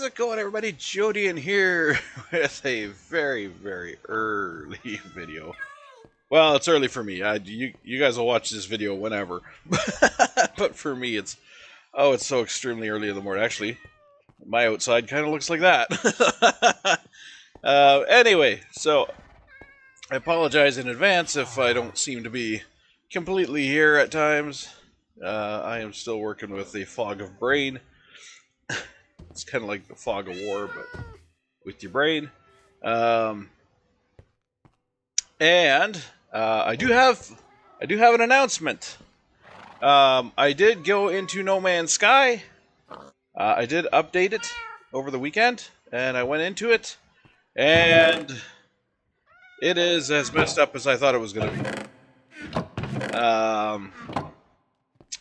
How's it going, everybody? Jody in here with a very, very early video. Well, it's early for me. You guys will watch this video whenever, but for me, it's so extremely early in the morning. Actually, my outside kind of looks like that. Anyway, so I apologize in advance if I don't seem to be completely here at times. I am still working with the fog of brain. It's kind of like the fog of war, but with your brain. And I do have an announcement. I did go into No Man's Sky. I did update it over the weekend, and I went into it, and it is as messed up as I thought it was going to be.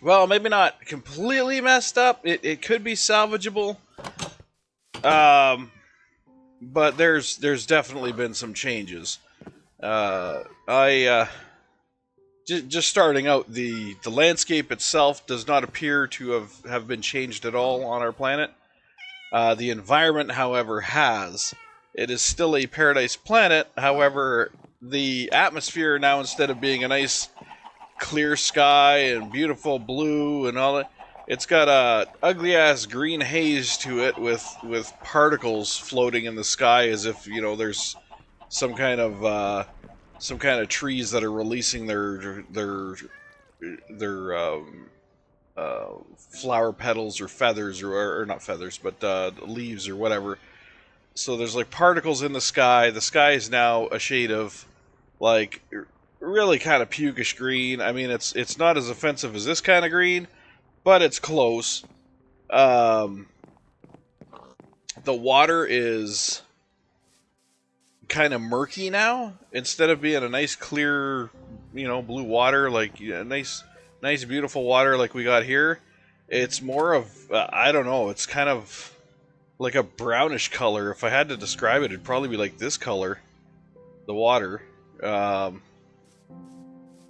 Well, maybe not completely messed up. It could be salvageable. But there's definitely been some changes. Just starting out, the landscape itself does not appear to have been changed at all on our planet. The environment, however, has. It is still a paradise planet. However, the atmosphere now, instead of being a nice clear sky and beautiful blue and all that, it's got a ugly ass green haze to it with particles floating in the sky, as if, you know, there's some kind of trees that are releasing their flower petals or feathers, or not feathers, but leaves or whatever. So there's like particles in the sky. The sky is now a shade of like really kind of pukish green. I mean, it's not as offensive as this kind of green, but it's close. The water is kind of murky now. Instead of being a nice clear, you know, blue water, like nice beautiful water like we got here, it's more of I don't know. It's kind of like a brownish color. If I had to describe it, it'd probably be like this color. The water.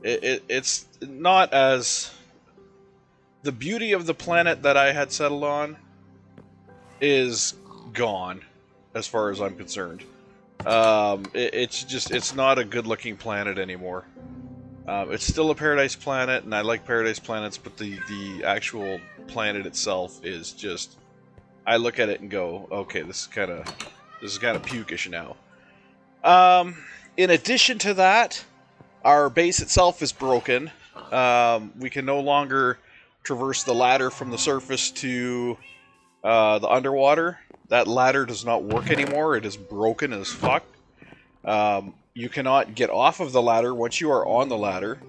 It's not as... The beauty of the planet that I had settled on is gone, as far as I'm concerned. It's not a good-looking planet anymore. It's still a paradise planet, and I like paradise planets, but the actual planet itself is just... I look at it and go, okay, this is kind of pukish now. In addition to that, our base itself is broken. We can no longer traverse the ladder from the surface to the underwater. That ladder does not work anymore. It is broken as fuck. You cannot get off of the ladder once you are on the ladder.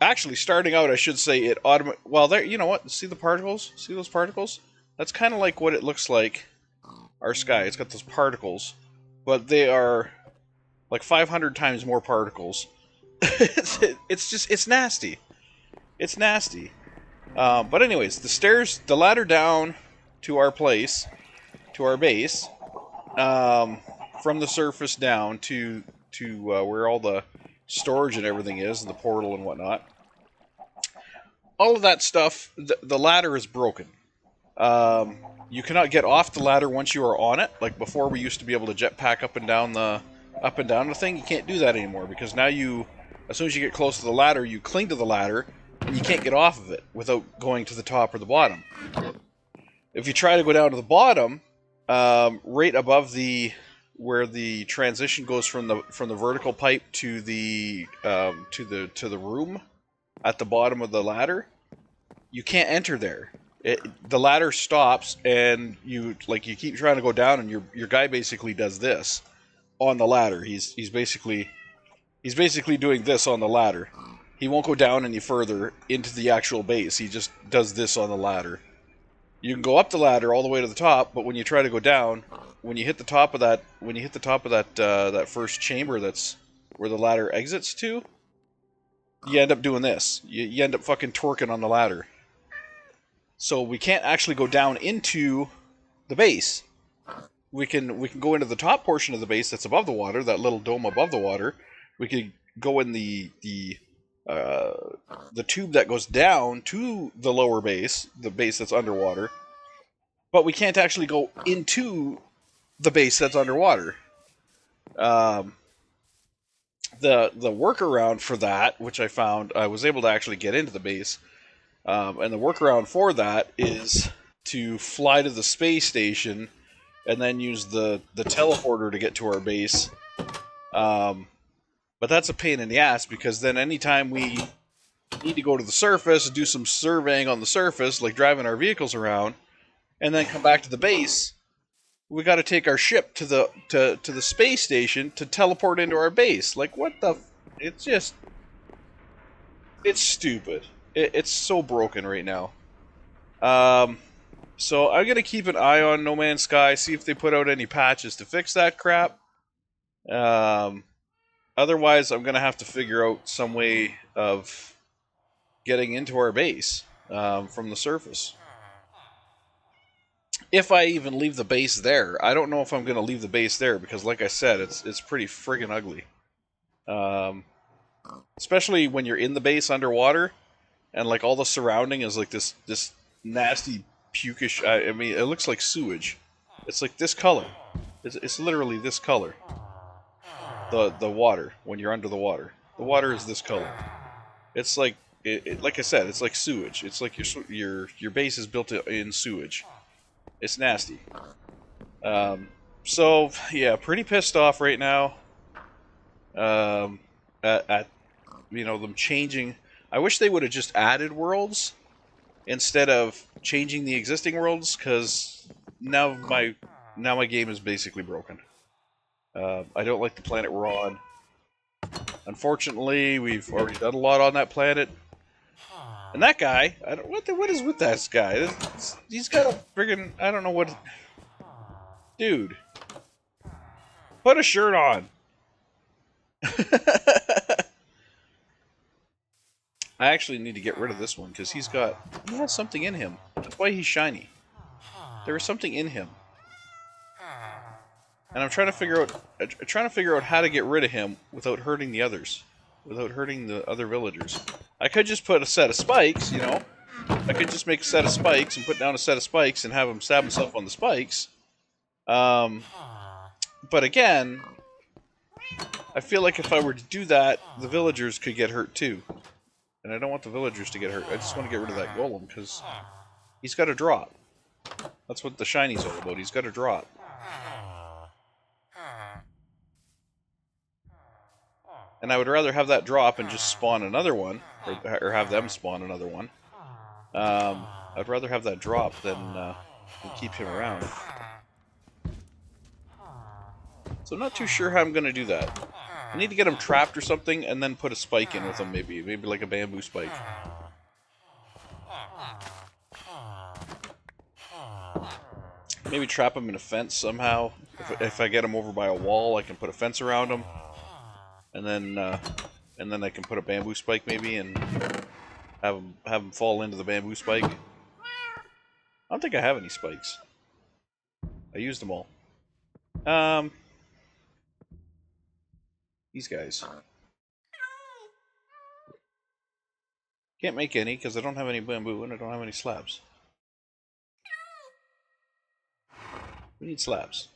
Actually, starting out, I should say it well, there. You know what? See the particles? See those particles? That's kind of like what it looks like. Our sky. It's got those particles, but they are like 500 times more particles. It's nasty. It's nasty. But anyways, the ladder down to our place, to our base, from the surface down to where all the storage and everything is, and the portal and whatnot. All of that stuff, the ladder is broken. You cannot get off the ladder once you are on it. Like before, we used to be able to jetpack up and down the thing. You can't do that anymore, because now as soon as you get close to the ladder, you cling to the ladder, and you can't get off of it without going to the top or the bottom. If you try to go down to the bottom, right above where the transition goes from the vertical pipe to the room at the bottom of the ladder, you can't enter there. The ladder stops, and you keep trying to go down, and your guy basically does this on the ladder. He's basically doing this on the ladder. He won't go down any further into the actual base. He just does this on the ladder. You can go up the ladder all the way to the top, but when you try to go down, when you hit the top of that first chamber, that's where the ladder exits to, you end up doing this. You end up fucking twerking on the ladder. So we can't actually go down into the base. We can go into the top portion of the base that's above the water, that little dome above the water. We could go in the tube that goes down to the lower base, the base that's underwater. but we can't actually go into the base that's underwater. The workaround for that, which I found, I was able to actually get into the base, and the workaround for that is to fly to the space station and then use the teleporter to get to our base. But that's a pain in the ass, because then anytime we need to go to the surface and do some surveying on the surface, like driving our vehicles around, and then come back to the base, we got to take our ship to the space station to teleport into our base. Like, what the? It's just, it's stupid. It's so broken right now. So I'm gonna keep an eye on No Man's Sky, see if they put out any patches to fix that crap. Otherwise, I'm gonna have to figure out some way of getting into our base from the surface. If I even leave the base there. I don't know if I'm going to leave the base there, because like I said, it's pretty friggin' ugly. Especially when you're in the base underwater, and like all the surrounding is like this nasty pukish, I mean, it looks like sewage. It's like this color. It's literally this color. The water, when you're under the water. The water is this color. It's like, like I said, it's like sewage. It's like your base is built in sewage. It's nasty. So yeah, pretty pissed off right now. At them changing. I wish they would have just added worlds instead of changing the existing worlds, because now my game is basically broken. I don't like the planet we're on. Unfortunately, we've already done a lot on that planet. And that guy, what is with that guy? He's got a friggin', I don't know what... Dude. Put a shirt on. I actually need to get rid of this one, because he has something in him. That's why he's shiny. There is something in him. And I'm trying to figure out how to get rid of him without hurting the others. Without hurting the other villagers. I could just put a set of spikes, you know. I could just make a set of spikes and put down a set of spikes and have him stab himself on the spikes. But again, I feel like if I were to do that, the villagers could get hurt too. And I don't want the villagers to get hurt. I just want to get rid of that golem, because he's got a drop. That's what the shiny's all about. He's got a drop. And I would rather have that drop and just spawn another one, or have them spawn another one. I'd rather have that drop than keep him around. So I'm not too sure how I'm going to do that. I need to get him trapped or something, and then put a spike in with him, maybe like a bamboo spike. Maybe trap him in a fence somehow. If I get him over by a wall, I can put a fence around him. And then I can put a bamboo spike maybe, and have him fall into the bamboo spike. I don't think I have any spikes. I used them all. These guys. Can't make any because I don't have any bamboo and I don't have any slabs. We need slabs.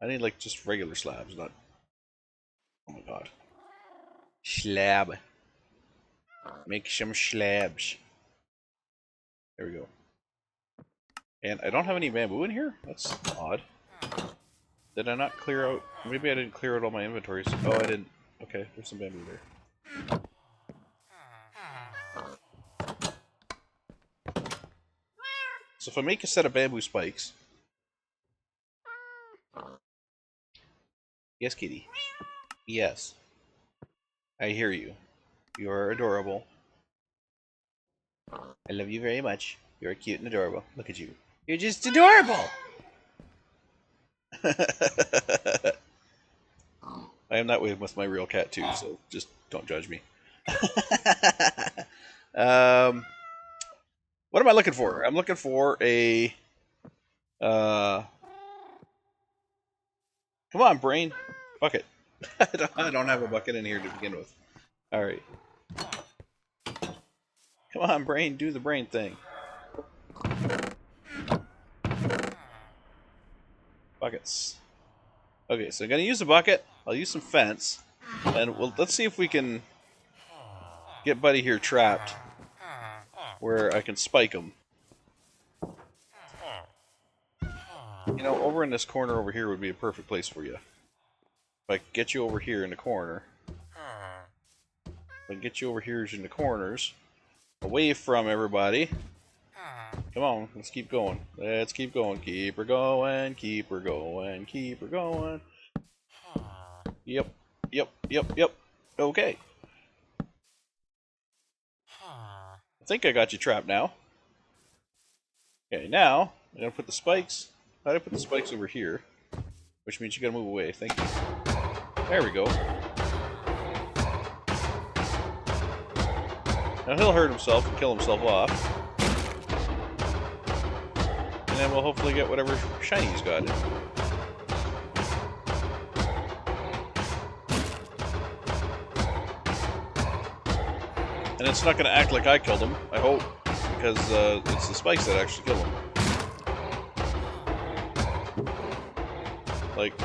I need like just regular slabs, not... Oh my god. Slab. Make some slabs. There we go. And I don't have any bamboo in here? That's odd. Did I not clear out... Maybe I didn't clear out all my inventories. Oh, I didn't. Okay, there's some bamboo there. So if I make a set of bamboo spikes... Yes, kitty. Yes. I hear you. You are adorable. I love you very much. You're cute and adorable. Look at you. You're just adorable! I am that way with my real cat too, so just don't judge me. What am I looking for? I'm looking for a... Come on, brain. Bucket. I don't have a bucket in here to begin with. Alright. Come on, brain. Do the brain thing. Buckets. Okay, so I'm gonna use a bucket. I'll use some fence, and let's see if we can get Buddy here trapped, where I can spike him. You know, over in this corner over here would be a perfect place for you. If I could get you over here in the corner. If I can get you over here in the corners, away from everybody. Come on, let's keep going. Let's keep going. Keep her going, keep her going, keep her going. Yep, yep, yep, yep. Okay. I think I got you trapped now. Okay, now I'm gonna put the spikes. How do I put the spikes over here? Which means you gotta move away. Thank you. There we go. Now he'll hurt himself and kill himself off. And then we'll hopefully get whatever shiny he's got. And it's not gonna act like I killed him, I hope. Because it's the spikes that actually kill him. Like,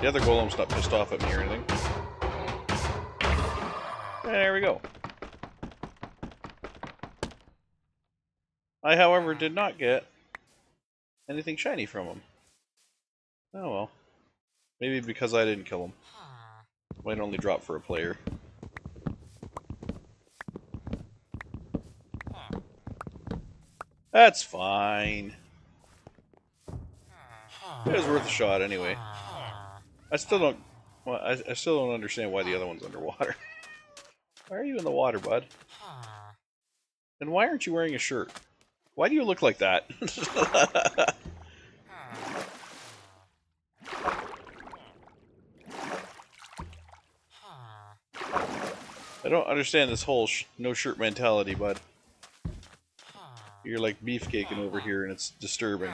the other golem's not pissed off at me or anything. There we go. I, however, did not get anything shiny from him. Oh well. Maybe because I didn't kill him. Might only drop for a player. That's fine. It was worth a shot anyway. I still don't. Well, I still don't understand why the other one's underwater. Why are you in the water, bud? And why aren't you wearing a shirt? Why do you look like that? I don't understand this whole no shirt mentality, bud. You're like beefcaking over here, and it's disturbing.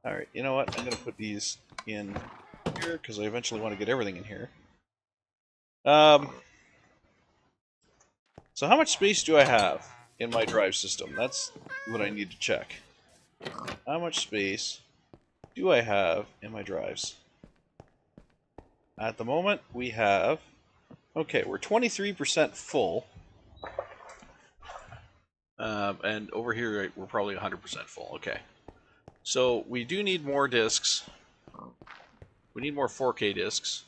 Alright, you know what? I'm going to put these in here, because I eventually want to get everything in here. So how much space do I have in my drive system? That's what I need to check. How much space do I have in my drives? At the moment, we have... Okay, we're 23% full. And over here, we're probably 100% full. Okay. So we do need more discs. We need more 4K discs.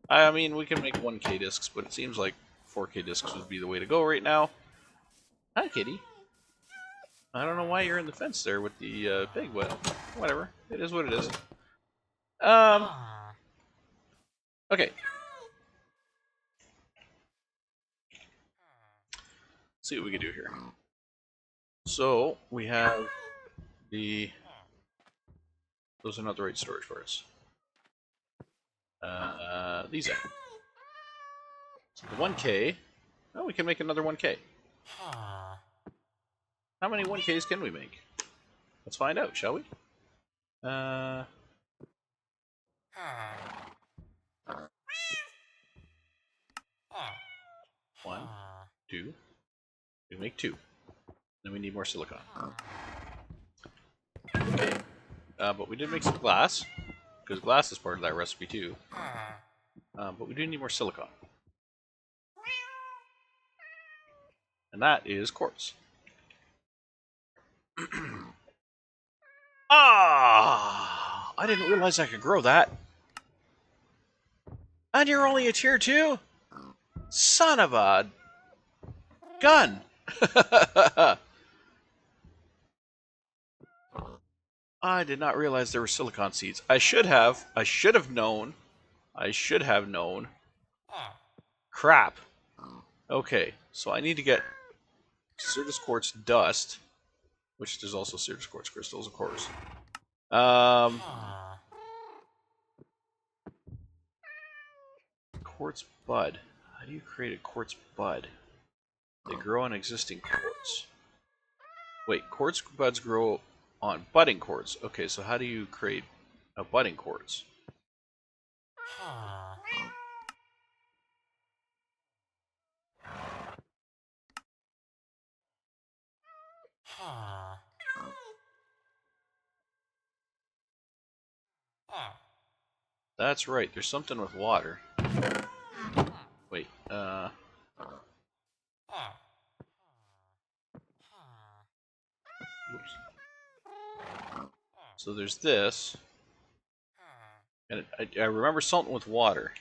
I mean, we can make 1K discs, but it seems like 4K discs would be the way to go right now. Hi, kitty. I don't know why you're in the fence there with the pig, but whatever. It is what it is. Okay. Let's see what we can do here. So, we have the... Those are not the right storage for us. These are. So the 1K. Oh, we can make another 1K. How many 1Ks can we make? Let's find out, shall we? 1, 2. We make 2. Then we need more silicon. Okay. But we did make some glass, because glass is part of that recipe too. But we do need more silicon. And that is quartz. Ah! I didn't realize I could grow that. And you're only a tier 2? Son of a gun! I did not realize there were silicon seeds. I should have known. I should have known. Crap. Okay, so I need to get Certus quartz dust, which there's also Certus quartz crystals, of course. Quartz bud. How do you create a quartz bud? They grow on existing quartz. Wait, quartz buds grow on budding quartz. Okay, so how do you create a budding quartz? That's right, there's something with water. Wait, Oops. So there's this. And I remember something with water.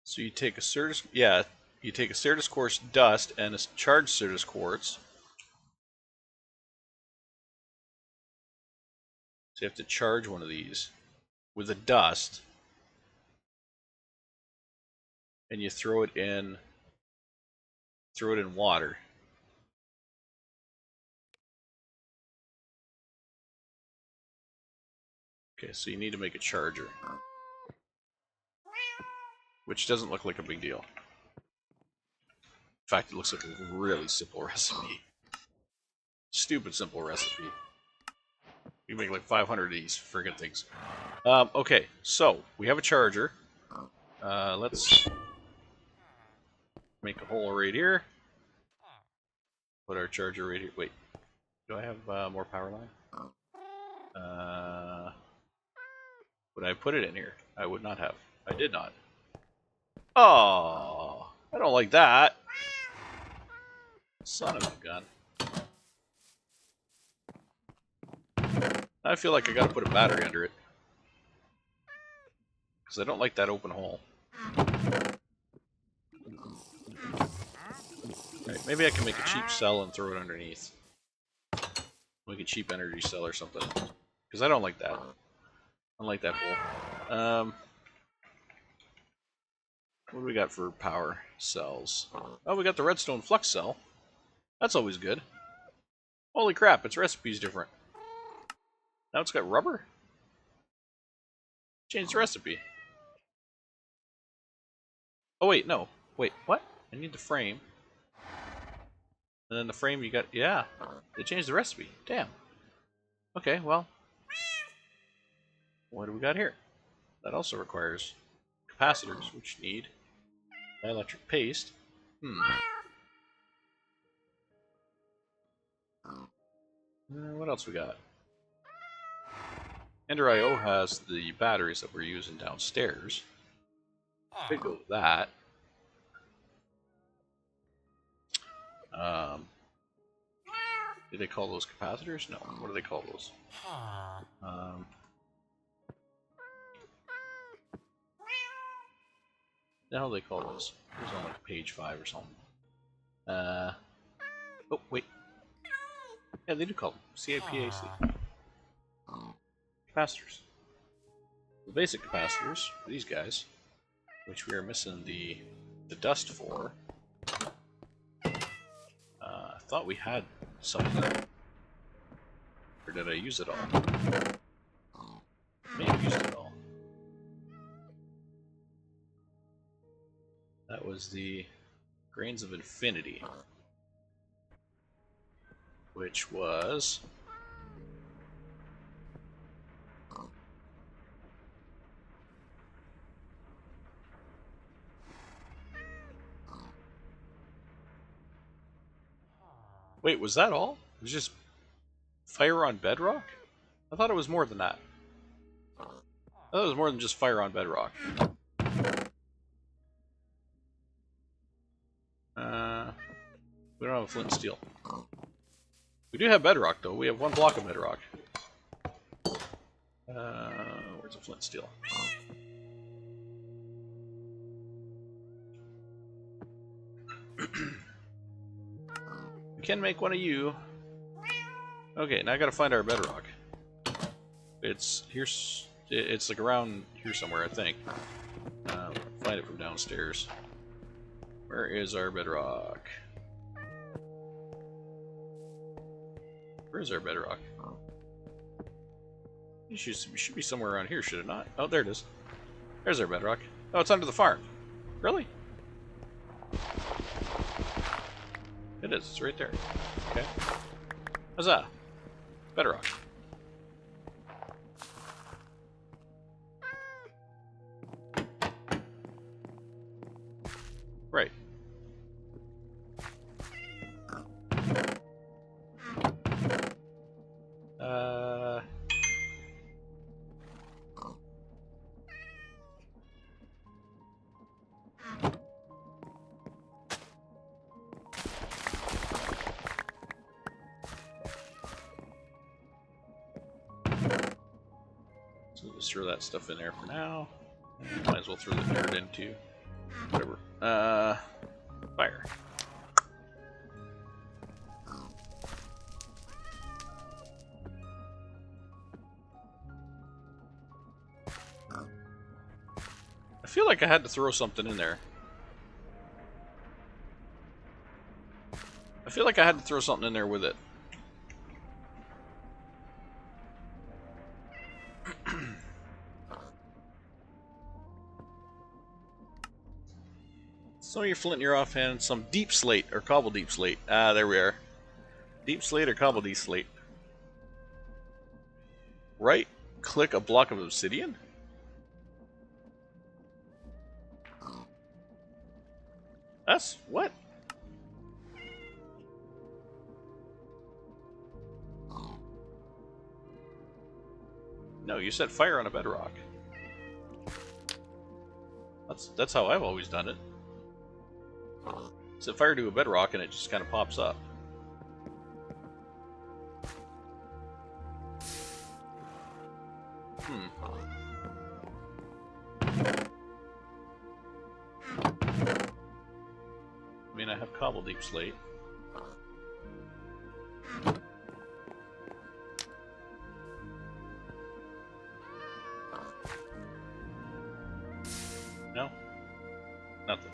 So you take a Certus, yeah, you take a Certus Quartz dust and a charged Certus Quartz. So you have to charge one of these with a dust, and you throw it in water. Okay, so you need to make a charger, which doesn't look like a big deal. In fact, it looks like a really simple recipe. Stupid simple recipe. You make like 500 of these friggin' things. Okay, so we have a charger. Let's make a hole right here. Put our charger right here. Wait, do I have more power line? Would I put it in here? I would not have. I did not. Oh, I don't like that. Son of a gun. I feel like I gotta put a battery under it. Because I don't like that open hole. Right, maybe I can make a cheap cell and throw it underneath. Make a cheap energy cell or something. Because I don't like that. I don't like that hole. What do we got for power cells? Oh, we got the redstone flux cell. That's always good. Holy crap, its recipe's different. Now it's got rubber? Change the recipe. Oh wait, no. Wait, what? I need the frame. And then the frame you got... Yeah, they changed the recipe. Damn. Okay, well. What do we got here? That also requires capacitors, which need dielectric paste. What else we got? Ender IO has the batteries that we're using downstairs. Could go with that. Do they call those capacitors? No. What do they call those? The hell do they call those? It was on like page 5 or something. Oh, wait. Yeah, they do call them CAPAC. Capacitors. The basic capacitors, these guys, which we are missing the dust for. I thought we had some of them. Or did I use it all? I may have used it all. That was the Grains of Infinity. Which was... Wait, was that all? It was just fire on bedrock? I thought it was more than that. I thought it was more than just fire on bedrock. We don't have a flint and steel. We do have bedrock, though. We have 1 block of bedrock. Where's the flint and steel? We can make one of you. Okay, now I gotta find our bedrock. It's like around here somewhere, I think. Find it from downstairs. Where is our bedrock? Where is our bedrock? It should be somewhere around here, should it not? Oh, there it is. There's our bedrock. Oh, it's under the farm. Really? It is. It's right there. Okay. Huzzah. Bedrock. Let's throw that stuff in there for now. Might as well throw the dirt in too. Whatever. Fire. I feel like I had to throw something in there. I feel like I had to throw something in there with it. Some of your flint in your offhand, some deep slate or cobble deep slate. Ah, there we are. Deep slate or cobble deep slate. Right click a block of obsidian? That's what? No, you set fire on a bedrock. That's how I've always done it. Set fire to a bedrock and it just kind of pops up. I mean, I have cobble deep slate. No? Nothing.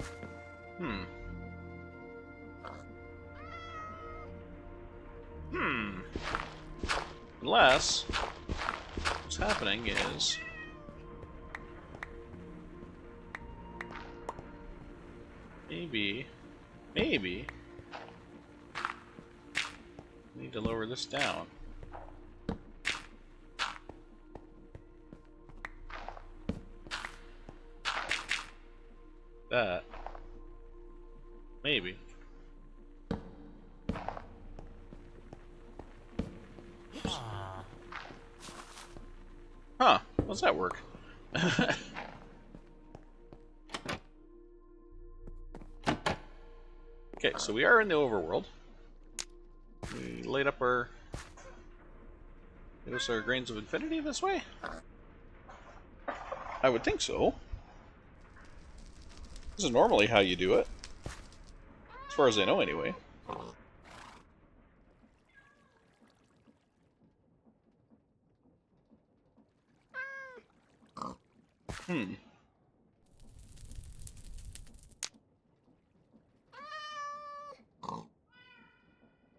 Unless, what's happening is... Maybe... I need to lower this down. That. Maybe. Huh, how's that work? Okay, so we are in the overworld. We laid up our... Give us our grains of infinity this way? I would think so. This is normally how you do it. As far as I know, anyway.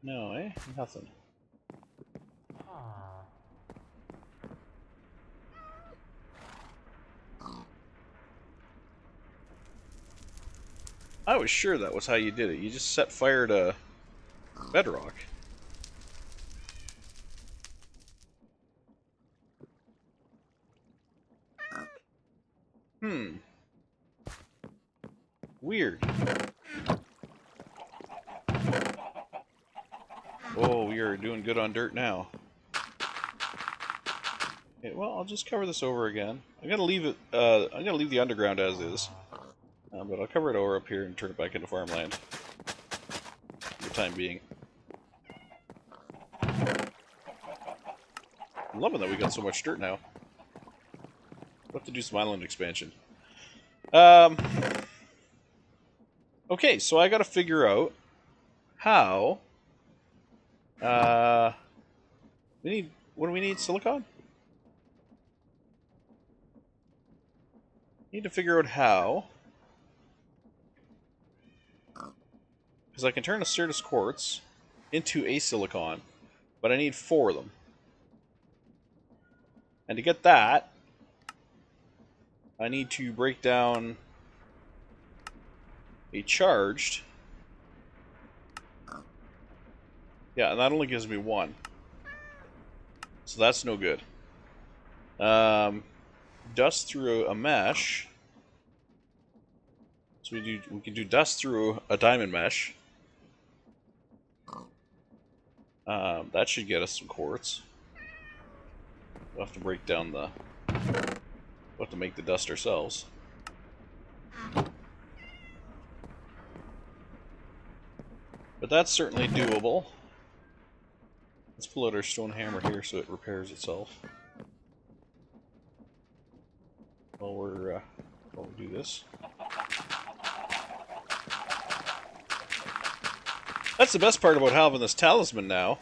No, eh? Nothing. I was sure that was how you did it. You just set fire to bedrock. Weird. Oh, we are doing good on dirt now. Okay, well, I'll just cover this over again. I'm gonna leave it. I'm gonna leave the underground as is, but I'll cover it over up here and turn it back into farmland for the time being. I'm loving that we got so much dirt now. We'll have to do some island expansion. Okay, so I got to figure out how. We need. What do we need? Silicon? Need to figure out how. Because I can turn a Certus quartz into a silicon, but I need 4 of them. And to get that, I need to break down a charged. Yeah, and that only gives me 1. So that's no good. Dust through a mesh. So we can do dust through a diamond mesh. That should get us some quartz. We'll have to break down the... We'll have to make the dust ourselves. But that's certainly doable. Let's pull out our stone hammer here so it repairs itself. while we do this. That's the best part about having this talisman now.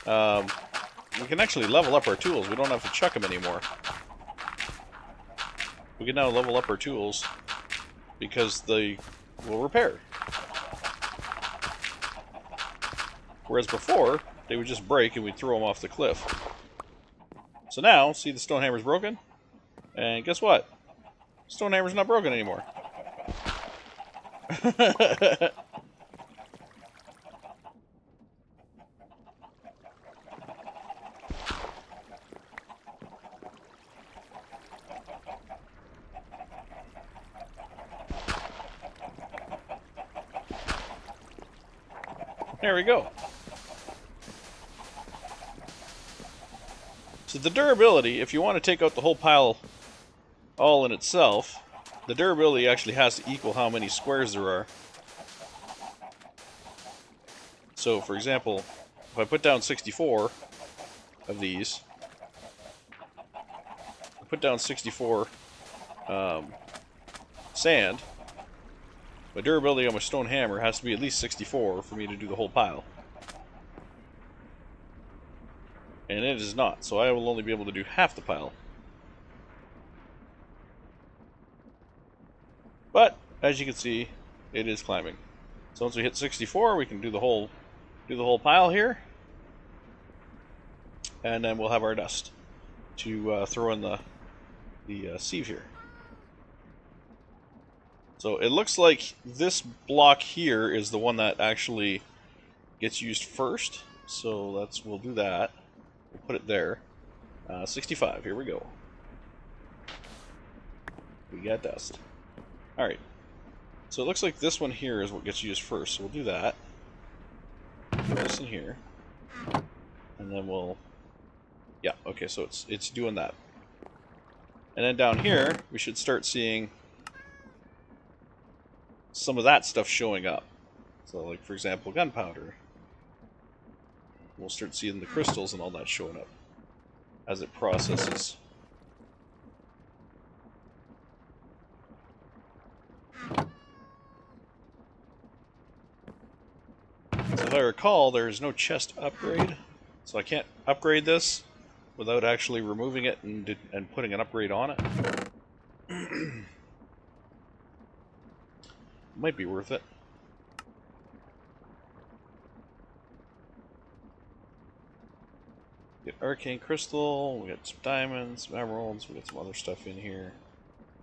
We can actually level up our tools. We don't have to chuck them anymore. We can now level up our tools because they will repair. Whereas before, they would just break and we'd throw them off the cliff. So now, see the stone hammer's broken? And guess what? Stone hammer's not broken anymore. There we go. So the durability, if you want to take out the whole pile all in itself, the durability actually has to equal how many squares there are. So, for example, if I put down 64 of these, I put down 64 sand, my durability on my stone hammer has to be at least 64 for me to do the whole pile. And it is not, so I will only be able to do half the pile. But, as you can see, it is climbing. So once we hit 64, we can do the whole pile here. And then we'll have our dust to throw in the sieve here. So it looks like this block here is the one that actually gets used first. So we'll do that. We'll put it there. 65, here we go. We got dust. Alright. So it looks like this one here is what gets used first. So we'll do that. Put this in here. And then we'll... Yeah, okay, so it's doing that. And then down here, we should start seeing some of that stuff showing up. So, like, for example, gunpowder. We'll start seeing the crystals and all that showing up as it processes. So if I recall, there's no chest upgrade. So I can't upgrade this without actually removing it and putting an upgrade on it. Might be worth it. Get arcane crystal, we got some diamonds, some emeralds, we got some other stuff in here.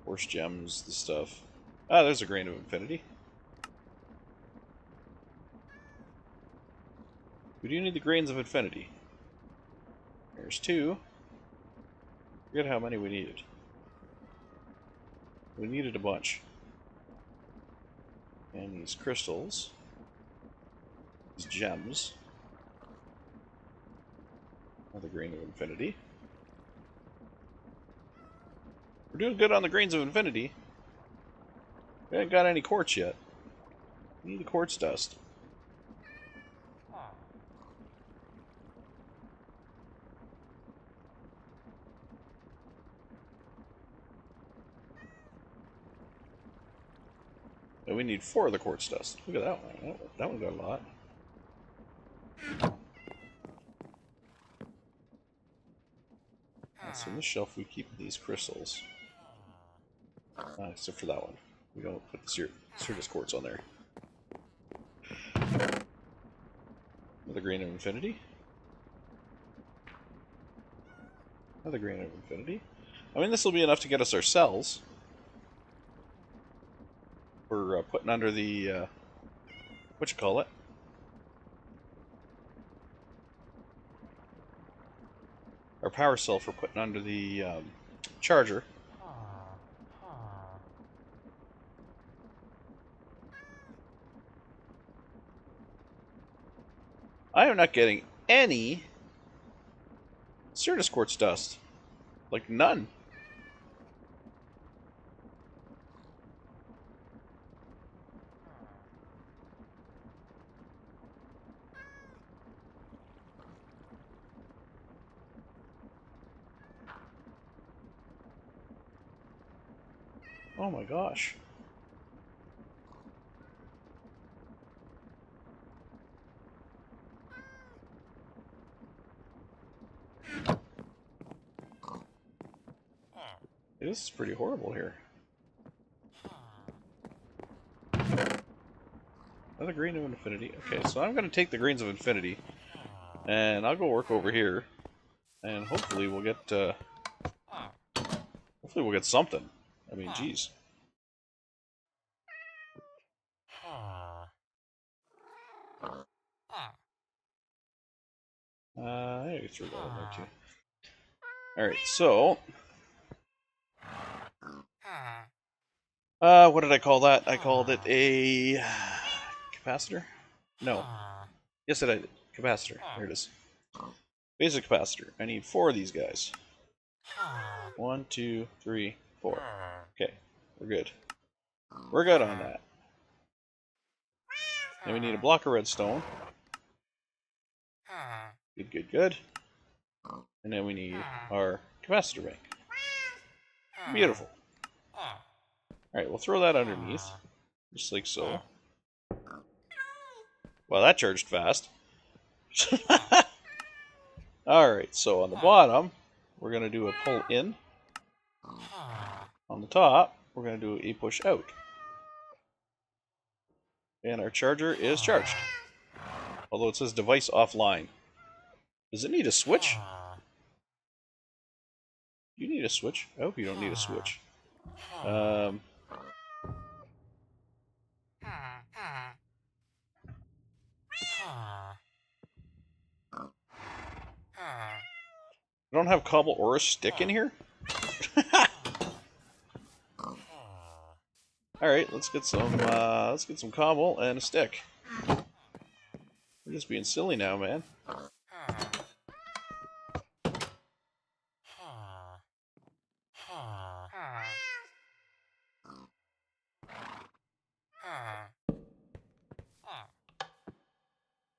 Horse gems, the stuff. Ah, there's a grain of infinity. We do need the grains of infinity. There's 2. Forget how many we needed. We needed a bunch. And these crystals. These gems. Another grain of infinity. We're doing good on the grains of infinity. We haven't got any quartz yet. We need the quartz dust. And we need 4 of the quartz dust. Look at that one. That one got a lot. So on this shelf we keep these crystals. Except for that one. We don't put the Certus quartz on there. Another grain of infinity. Another grain of infinity. I mean, this will be enough to get us our cells. We're putting under the, whatchamacallit? Our power cell for putting under the charger. I am not getting any Certus quartz dust. Like, none. Oh my gosh. This is pretty horrible here. Another Green of Infinity. Okay, so I'm going to take the Greens of Infinity, and I'll go work over here, and hopefully we'll get something. I mean, geez. I threw that in there too. Alright, so... what did I call that? I called it a... capacitor? No. Yes, I did. Capacitor. There it is. Basic capacitor. I need 4 of these guys. 1, 2, 3, 4. Okay, we're good. We're good on that. Then we need a block of redstone. Good, good, good. And then we need our capacitor bank. Beautiful. Alright, we'll throw that underneath. Just like so. Well, that charged fast. Alright, so on the bottom, we're going to do a pull in. On the top, we're going to do a push out. And our charger is charged. Although it says device offline. Does it need a switch? You need a switch? I hope you don't need a switch. I don't have cobble or a stick in here? Alright, let's get some cobble and a stick. We're just being silly now, man.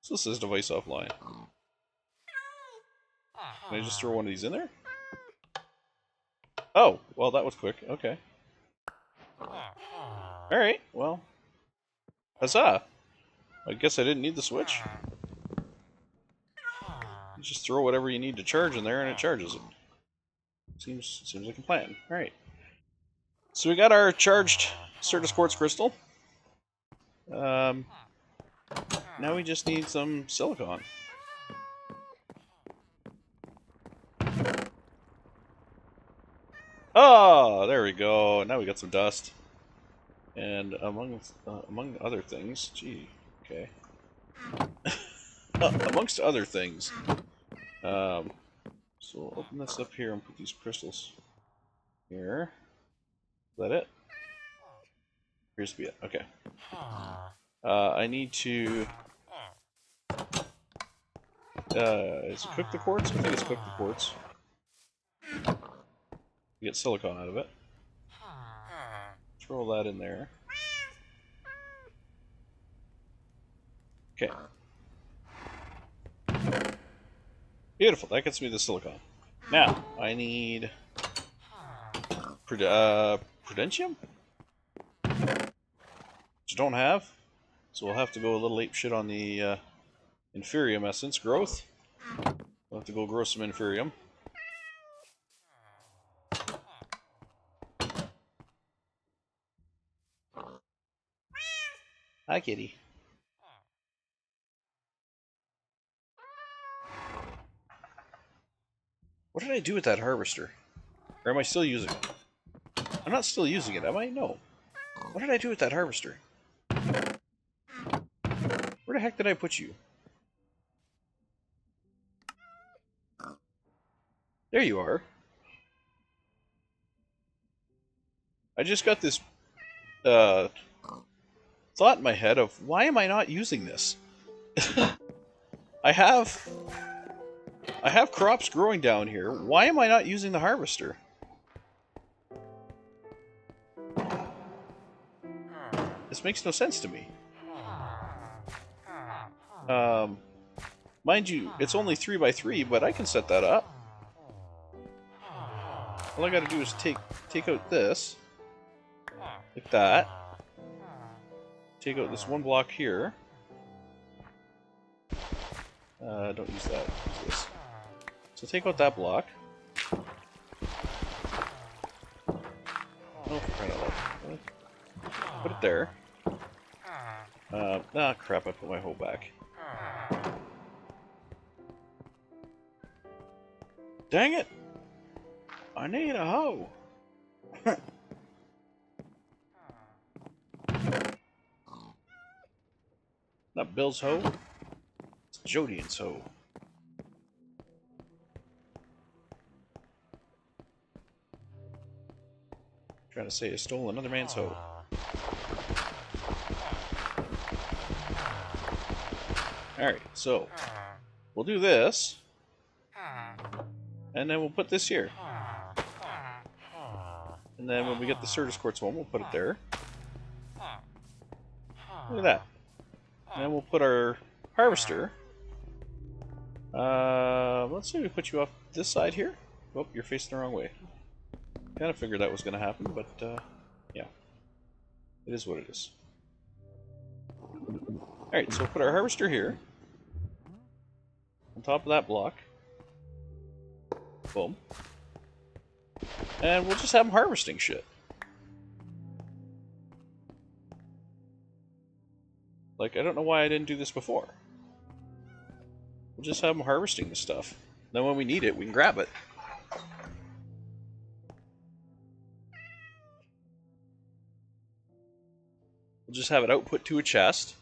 So this is device offline. Can I just throw one of these in there? Oh, well that was quick. Okay. Alright, well. Huzzah! I guess I didn't need the switch. You just throw whatever you need to charge in there and it charges it. Seems like a plan. Alright. So we got our charged Certus Quartz Crystal. Now we just need some silicon. Oh, there we go. Now we got some dust. And among other things, gee, okay. Amongst other things, so we'll open this up here and put these crystals here. Is that it? Appears to be it. Okay. I need to. Is it cook the quartz? I think it's cook the quartz. Get silicon out of it. Throw that in there. Okay. Beautiful. That gets me the silicon. Now, I need Prudentium? Which I don't have. So we'll have to go a little ape shit on the Inferium essence growth. We'll have to go grow some Inferium. Hi, kitty. What did I do with that harvester? Or am I still using it? I'm not still using it, am I? No. What did I do with that harvester? Where the heck did I put you? There you are. I just got this thought in my head of why am I not using this? I have crops growing down here. Why am I not using the harvester? This makes no sense to me. Mind you, it's only 3x3, but I can set that up. All I gotta do is take out this. like that. Take out this one block here. Don't use that. Use this. So take out that block. Oh, for crying out loud. Put it there. Ah, crap, I put my hoe back. Dang it! I need a hoe! Not Bill's hoe. It's Jodian's hoe. Trying to say I stole another man's hoe. Alright, so we'll do this. And then we'll put this here. And then when we get the Certus Quartz one, we'll put it there. Look at that. And then we'll put our harvester. Let's say we put you off this side here. Oh, you're facing the wrong way. Kind of figured that was going to happen, but yeah. It is what it is. Alright, so we'll put our harvester here. On top of that block. Boom. And we'll just have them harvesting shit. Like, I don't know why I didn't do this before. We'll just have them harvesting the stuff. Then when we need it, we can grab it. We'll just have it output to a chest.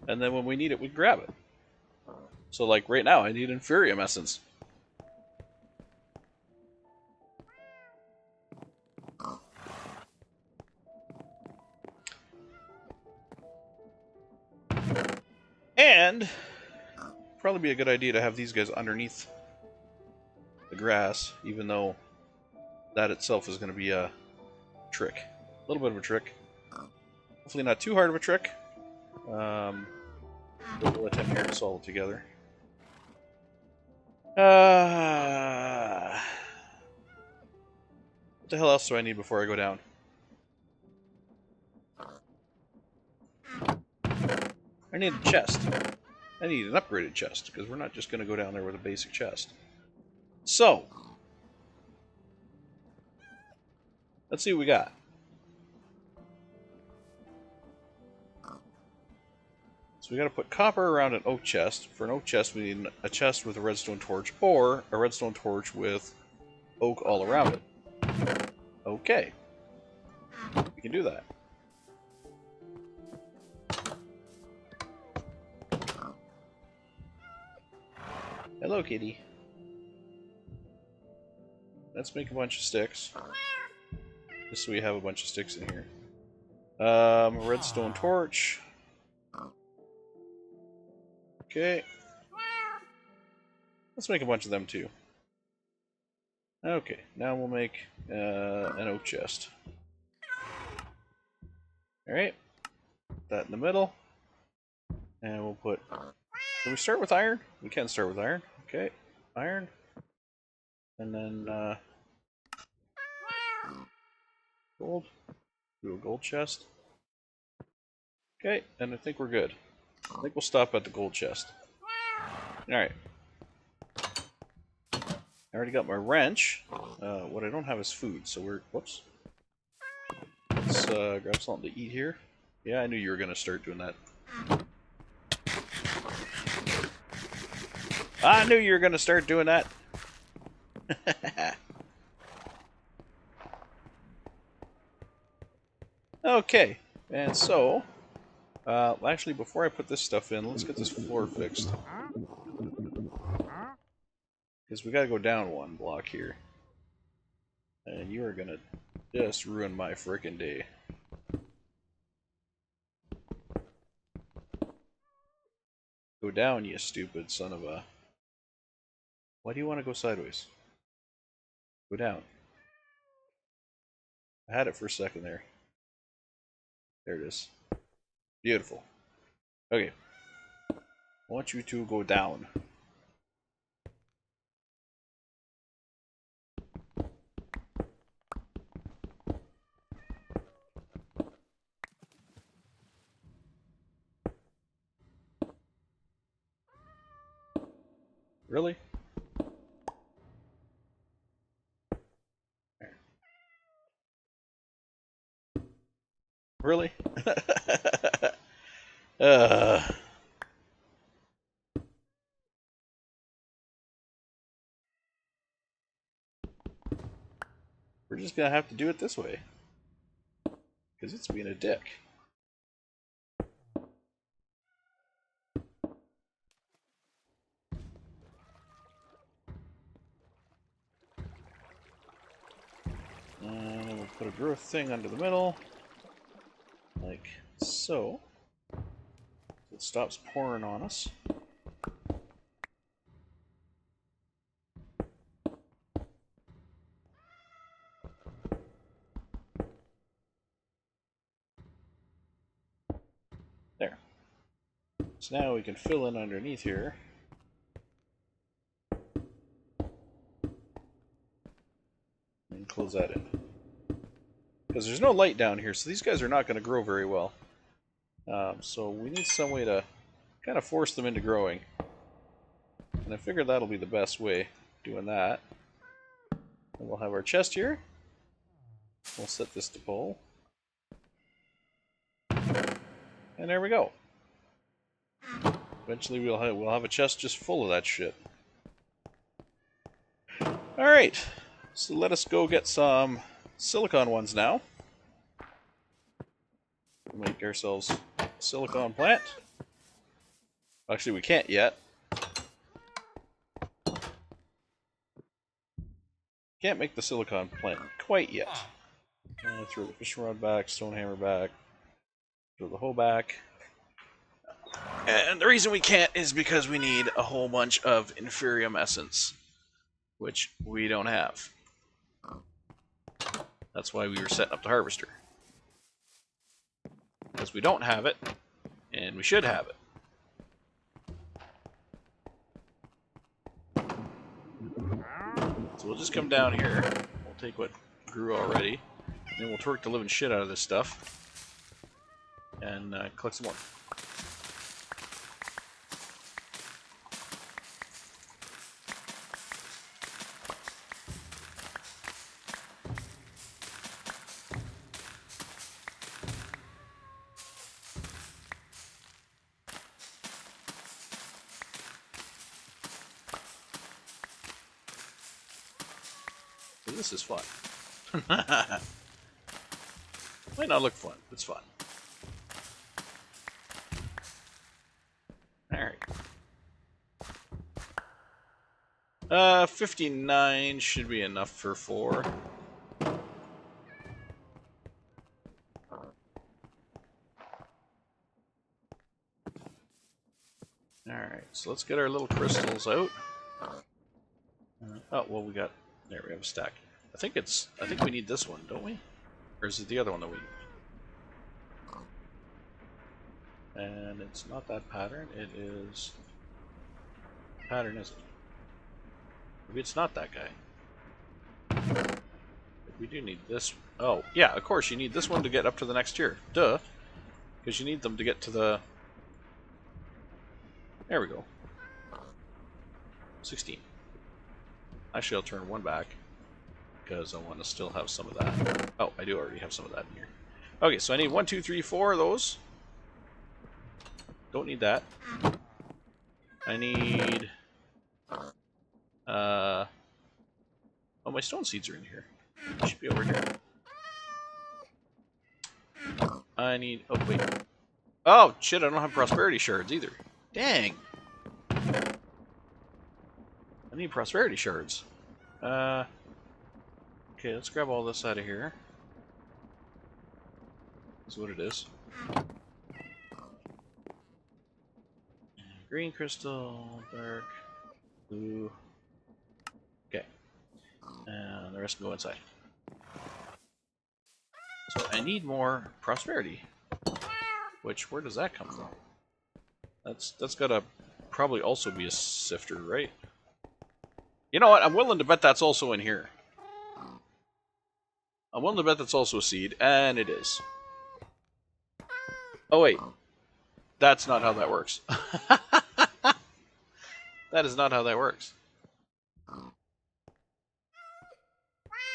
And then when we need it, we can grab it. So like right now, I need Inferium Essence. And probably be a good idea to have these guys underneath the grass, even though that itself is going to be a trick. A little bit of a trick. Hopefully not too hard of a trick. We'll attempt here to solve it together. What the hell else do I need before I go down? I need a chest. I need an upgraded chest, because we're not just going to go down there with a basic chest. So, let's see what we got. So we got to put copper around an oak chest. For an oak chest, we need a chest with a redstone torch, or a redstone torch with oak all around it. Okay. We can do that. Hello, kitty. Let's make a bunch of sticks. Just so we have a bunch of sticks in here. A redstone torch. Okay. Let's make a bunch of them too. Okay, now we'll make an oak chest. Alright. Put that in the middle. And we'll put... Can we start with iron? We can start with iron. Okay, iron. And then gold. Do a gold chest. Okay, and I think we're good. I think we'll stop at the gold chest. Alright. I already got my wrench. What I don't have is food, so we're... Whoops. Let's grab something to eat here. Yeah, I knew you were going to start doing that. I knew you were going to start doing that. Okay, and so... actually, before I put this stuff in, let's get this floor fixed. Because we gotta go down one block here. And you are gonna just ruin my frickin' day. Go down, you stupid son of a... Why do you want to go sideways? Go down. I had it for a second there. There it is. Beautiful. Okay. I want you to go down. Really? Really? uh, we're just gonna have to do it this way. Because it's being a dick. And we'll put a growth thing under the middle. Like so. It stops pouring on us. There. So now we can fill in underneath here. And close that in. Because there's no light down here, so these guys are not going to grow very well. So we need some way to kind of force them into growing. And I figured that'll be the best way, doing that. And we'll have our chest here. We'll set this to pull. And there we go. Eventually we'll have a chest just full of that shit. Alright, so let us go get some silicon ones now. Make ourselves a silicon plant. Actually, we can't yet. Can't make the silicon plant quite yet. Throw the fishing rod back, stone hammer back, throw the hoe back. And the reason we can't is because we need a whole bunch of inferium essence, which we don't have. That's why we were setting up the harvester. Because we don't have it, and we should have it. So we'll just come down here, we'll take what grew already, and then we'll torque the living shit out of this stuff, and collect some more. This is fun. Might not look fun, but it's fun. Alright. 59 should be enough for 4. Alright, so let's get our little crystals out. Oh, well, we got... There, we have a stack. I think we need this one, don't we? Or is it the other one that we need? And it's not that pattern, it is... Pattern, is it? Maybe it's not that guy. We do need this. Oh, yeah, of course, you need this one to get up to the next tier. Duh. Because you need them to get to the... There we go. 16. Actually, I'll turn one back. Because I want to still have some of that. Oh, I do already have some of that in here. Okay, so I need 1, 2, 3, 4 of those. Don't need that. I need... Oh, my stone seeds are in here. They should be over here. I need... Oh, wait. Oh, shit, I don't have prosperity shards either. Dang. I need prosperity shards. Okay, let's grab all this out of here. That's what it is. Green crystal, dark, blue. Okay. And the rest can go inside. So I need more prosperity. Which, where does that come from? That's gotta probably also be a sifter, right? You know what? I'm willing to bet that's also in here. I'm willing to bet that's also a seed, and it is. Oh wait. That's not how that works. That is not how that works.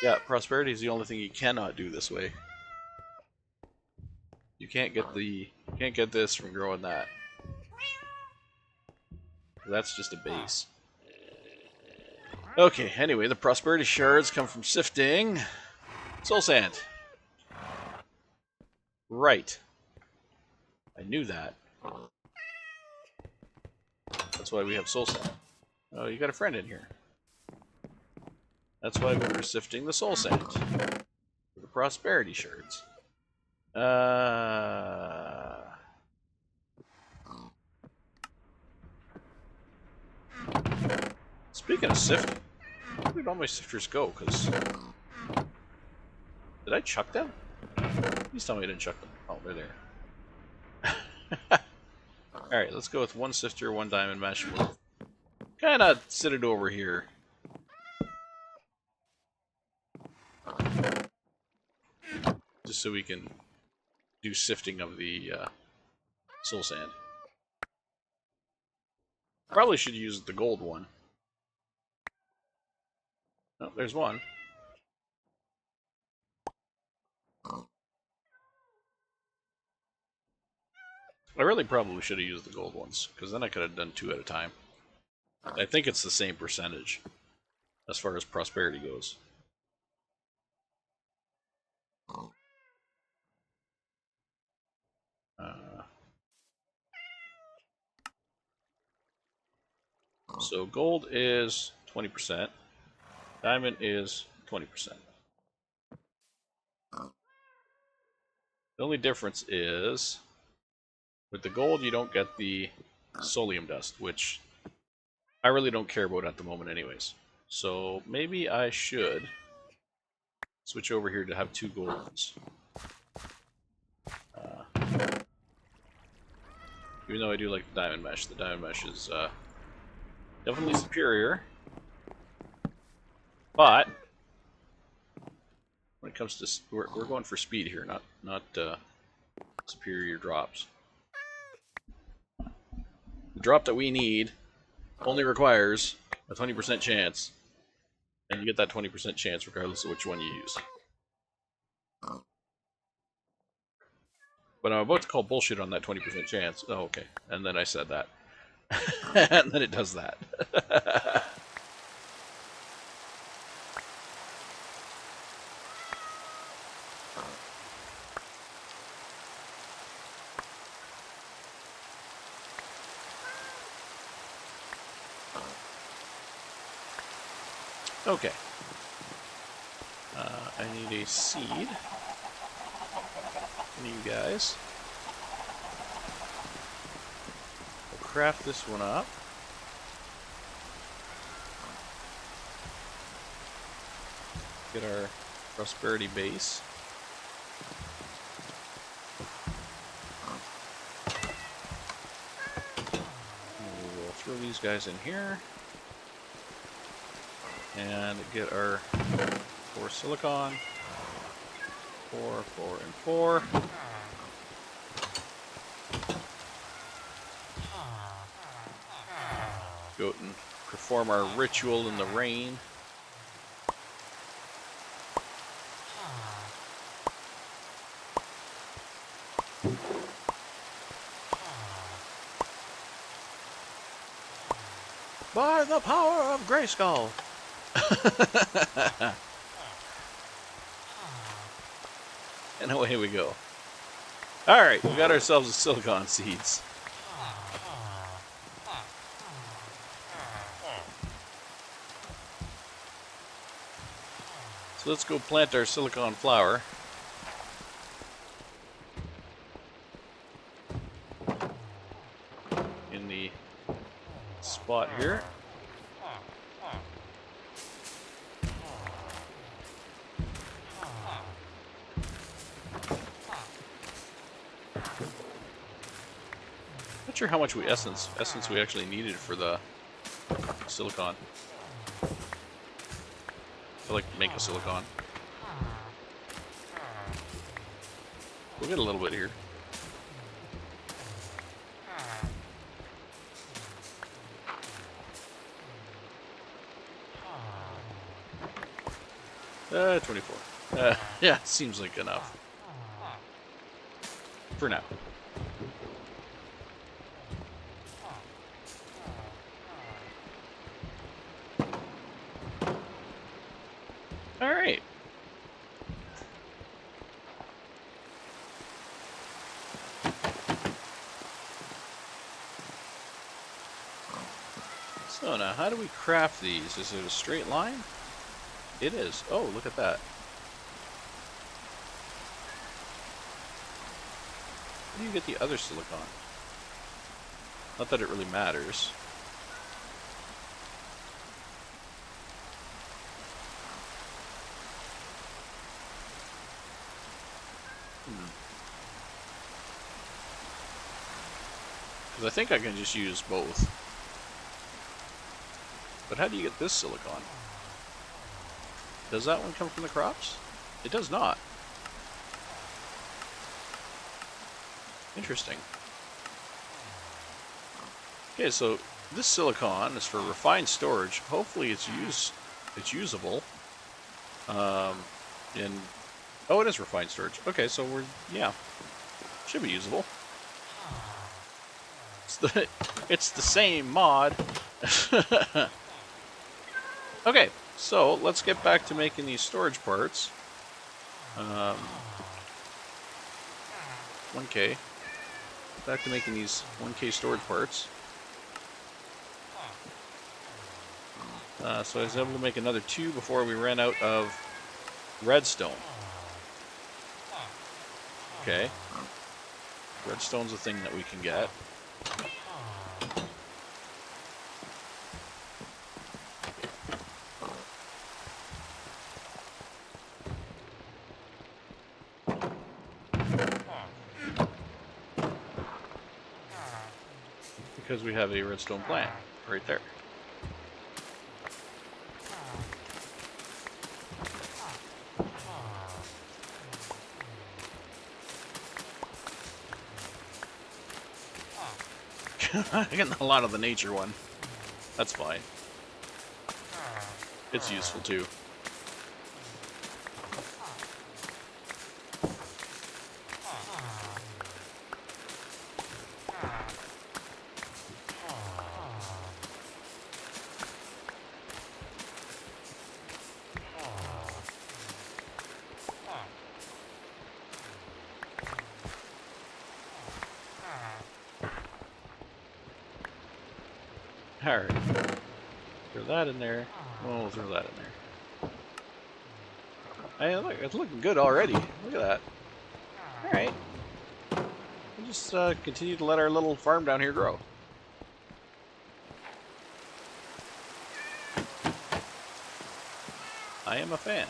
Yeah, prosperity is the only thing you cannot do this way. You can't get this from growing that. That's just a base. Okay, anyway, the prosperity shards come from sifting soul sand. Right. I knew that. That's why we have soul sand. Oh, you got a friend in here. That's why we were sifting the soul sand. For the prosperity shards. Speaking of sifting, where did all my sifters go? Because did I chuck them? Please tell me I didn't chuck them. Oh, they're there. Alright, let's go with one sifter, one diamond mesh. We'll kind of sit it over here. Just so we can do sifting of the soul sand. Probably should use the gold one. Oh, there's one. I really probably should have used the gold ones, because then I could have done 2 at a time. I think it's the same percentage as far as prosperity goes. So gold is 20%, diamond is 20%. The only difference is, with the gold you don't get the solium dust, which I really don't care about at the moment anyways. So maybe I should switch over here to have 2 gold ones. Even though I do like the diamond mesh is definitely superior. But when it comes to we're going for speed here, not superior drops. The drop that we need only requires a 20% chance, and you get that 20% chance regardless of which one you use. But I'm about to call bullshit on that 20% chance. Oh, okay. And then I said that. And then it does that. Okay. I need a seed. One of you guys. We'll craft this one up. Get our prosperity base. And we'll throw these guys in here. And get our 4 silicon. 4, 4, and 4. Go out and perform our ritual in the rain. By the power of Grayskull! And away we go. Alright, we got ourselves the silicon seeds. So let's go plant our silicon flower. In the spot here. Not sure how much essence we actually needed for the silicon. I like to make a silicon. We'll get a little bit here. 24. Yeah, seems like enough. For now. Alright. So now, how do we craft these? Is it a straight line? It is. Oh, look at that. How do you get the other silicon? Not that it really matters. Because I think I can just use both. But how do you get this silicon? Does that one come from the crops? It does not. Interesting. Okay, so this silicon is for refined storage. Hopefully it's usable. And oh, it is refined storage. Okay, so yeah, should be usable. It's the same mod. Okay, so let's get back to making these storage parts. 1K. Back to making these 1K storage parts. So I was able to make another 2 before we ran out of redstone. Okay. Redstone's a thing that we can get. Because we have a redstone plant right there. Getting a lot of the nature one. That's fine. It's useful too. Alright. Throw that in there. Well, we'll throw that in there. Hey, look, it's looking good already. Look at that. Alright. We'll just continue to let our little farm down here grow. I am a fan.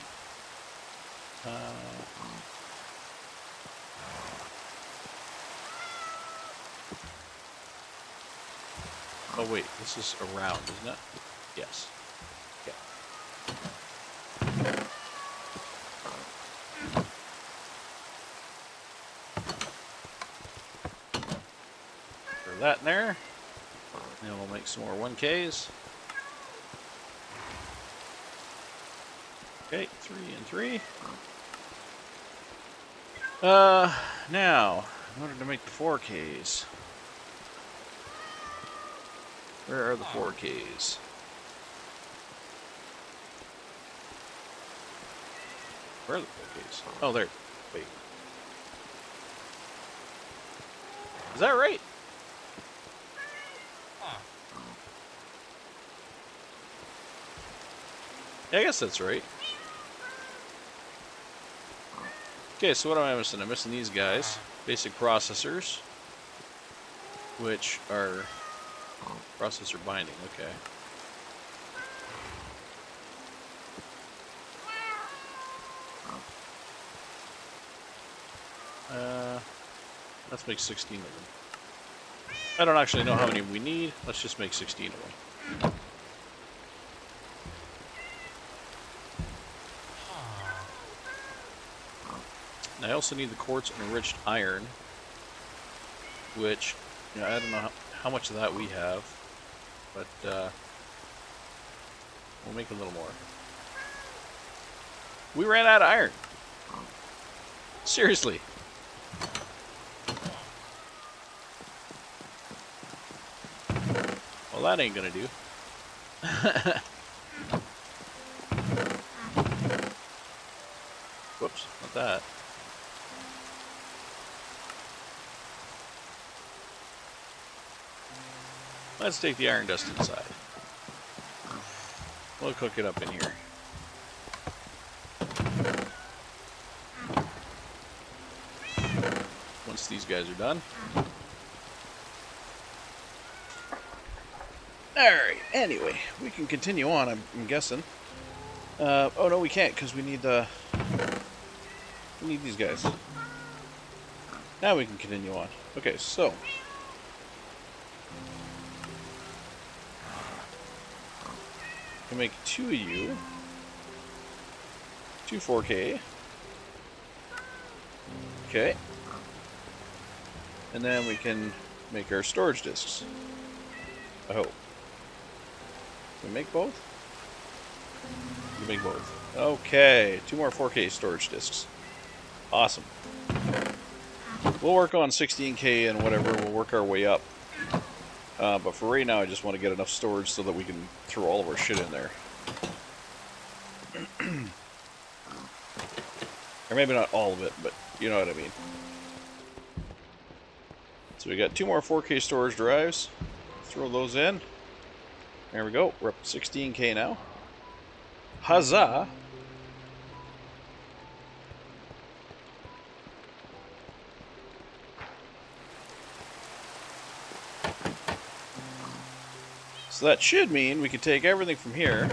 Oh wait, this is around, isn't it? Yes. Okay. Throw that in there. And we'll make some more 1Ks. Okay, 3 and 3. Now, in order to make the 4Ks, where are the 4Ks? Where are the 4Ks? Oh, there. Wait. Is that right? Yeah, I guess that's right. Okay, so what am I missing? I'm missing these guys. Basic processors. Which are... processor binding, okay. Let's make 16 of them. I don't actually know how many we need. Let's just make 16 of them. I also need the quartz and enriched iron, which, you know, I don't know how much of that we have, but we'll make a little more. We ran out of iron. Seriously. Well, that ain't gonna do. Whoops, not that. Let's take the iron dust inside. We'll cook it up in here. Once these guys are done. Alright, anyway, we can continue on, I'm guessing. Oh no, we can't, because we need these guys. Now we can continue on. Okay, so. I can make 2 of you. 2 4K. Okay. And then we can make our storage discs. I hope. Can we make both? We can make both. Okay, 2 more 4K storage discs. Awesome. We'll work on 16K and whatever, we'll work our way up. But for right now, I just want to get enough storage so that we can throw all of our shit in there. Or maybe not all of it, but you know what I mean. So we got 2 more 4K storage drives. Throw those in. There we go. We're up to 16K now. Huzzah! So that should mean we can take everything from here,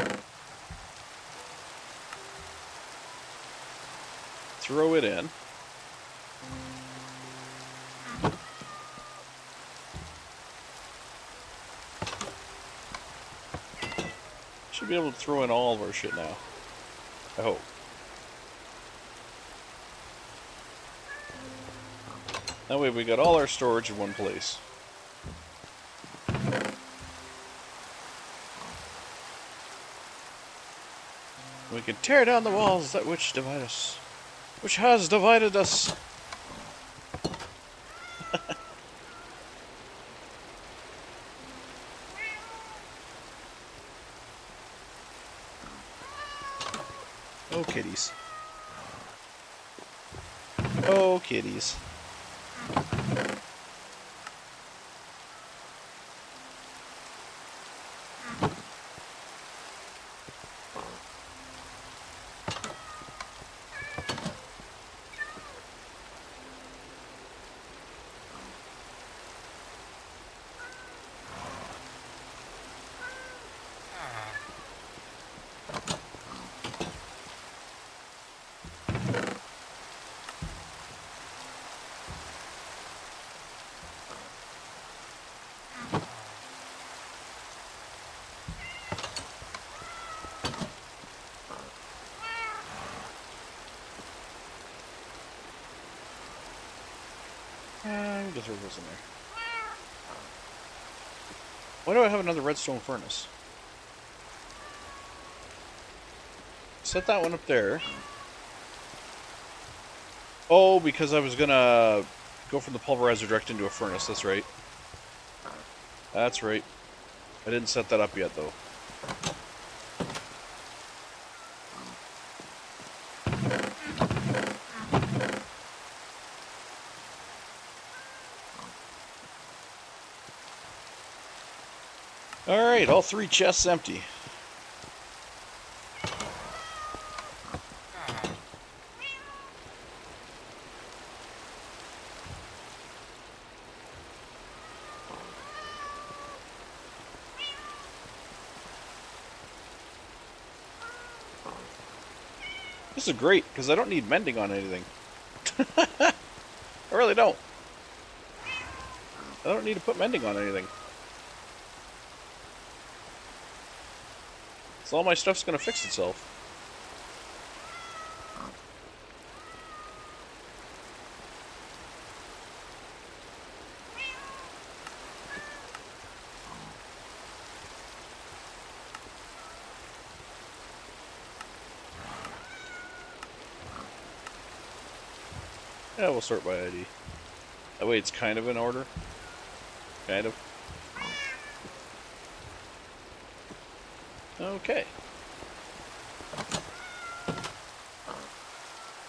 throw it in, should be able to throw in all of our shit now. I hope. That way we got all our storage in one place. We can tear down the walls that which divide us. Which has divided us. Oh, kitties. Oh, kitties. Just throw those in there. Why do I have another redstone furnace? Set that one up there. Oh, because I was gonna go from the pulverizer direct into a furnace, that's right. That's right. I didn't set that up yet, though. Alright, all 3 chests empty. This is great, because I don't need mending on anything. I really don't. I don't need to put mending on anything. So all my stuff's gonna fix itself. Yeah, we'll sort by ID. That way it's kind of in order. Kind of. Okay.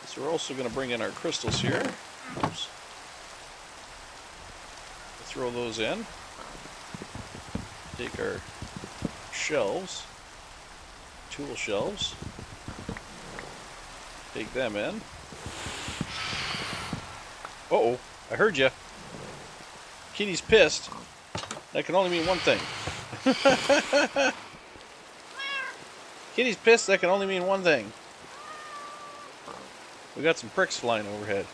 So we're also going to bring in our crystals here. Oops. Throw those in. Take our shelves, tool shelves, take them in. Uh-oh, I heard ya. Kitty's pissed. That can only mean one thing. Kitty's pissed, that can only mean one thing. We got some pricks flying overhead.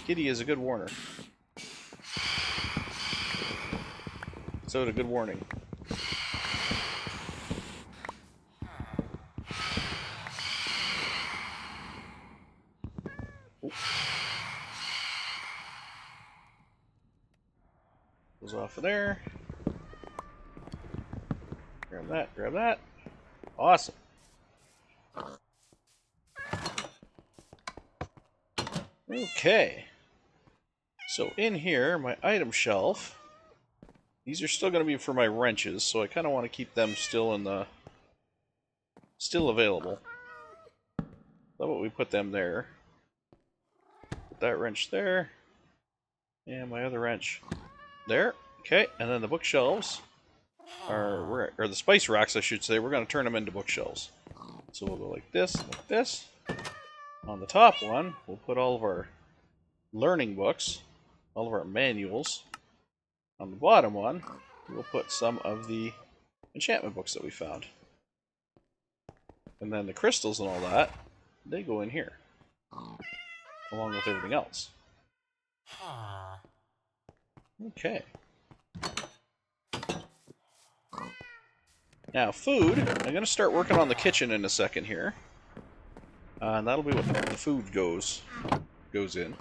Kitty is a good warner. So a good warning. Ooh. Goes off of there. Grab that, grab that. Awesome. Okay. So in here, my item shelf. These are still going to be for my wrenches, so I kind of want to keep them still in the... still available. How about we put them there? Put that wrench there. And my other wrench there. Okay, and then the bookshelves are the spice racks, I should say. We're going to turn them into bookshelves. So we'll go like this, like this. On the top one, we'll put all of our learning books, all of our manuals. On the bottom one, we'll put some of the enchantment books that we found. And then the crystals and all that, they go in here, along with everything else. Okay. Now, food, I'm going to start working on the kitchen in a second here. And that'll be what the food goes in.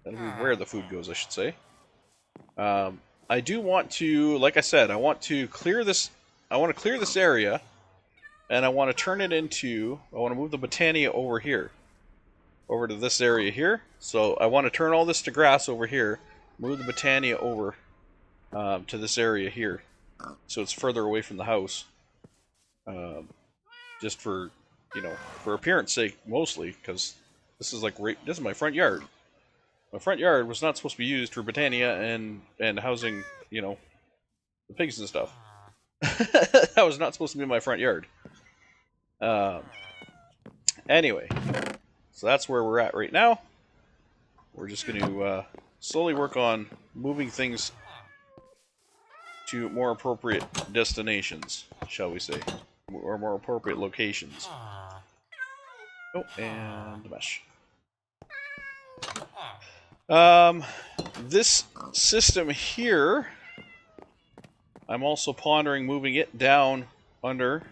That'll be where the food goes, I should say. I do want to, like I said, I want to clear this area, and I want to turn it into, I want to move the Botania over here. Over to this area here. So I want to turn all this to grass over here, move the Botania over to this area here. So it's further away from the house. Just for, you know, for appearance sake mostly, because this is like this is my front yard. My front yard was not supposed to be used for Botania and housing, you know, the pigs and stuff. That was not supposed to be my front yard. Anyway, so that's where we're at right now. We're just going to slowly work on moving things to more appropriate destinations, shall we say, or more appropriate locations. Oh, and the mesh. This system here, I'm also pondering moving it down under,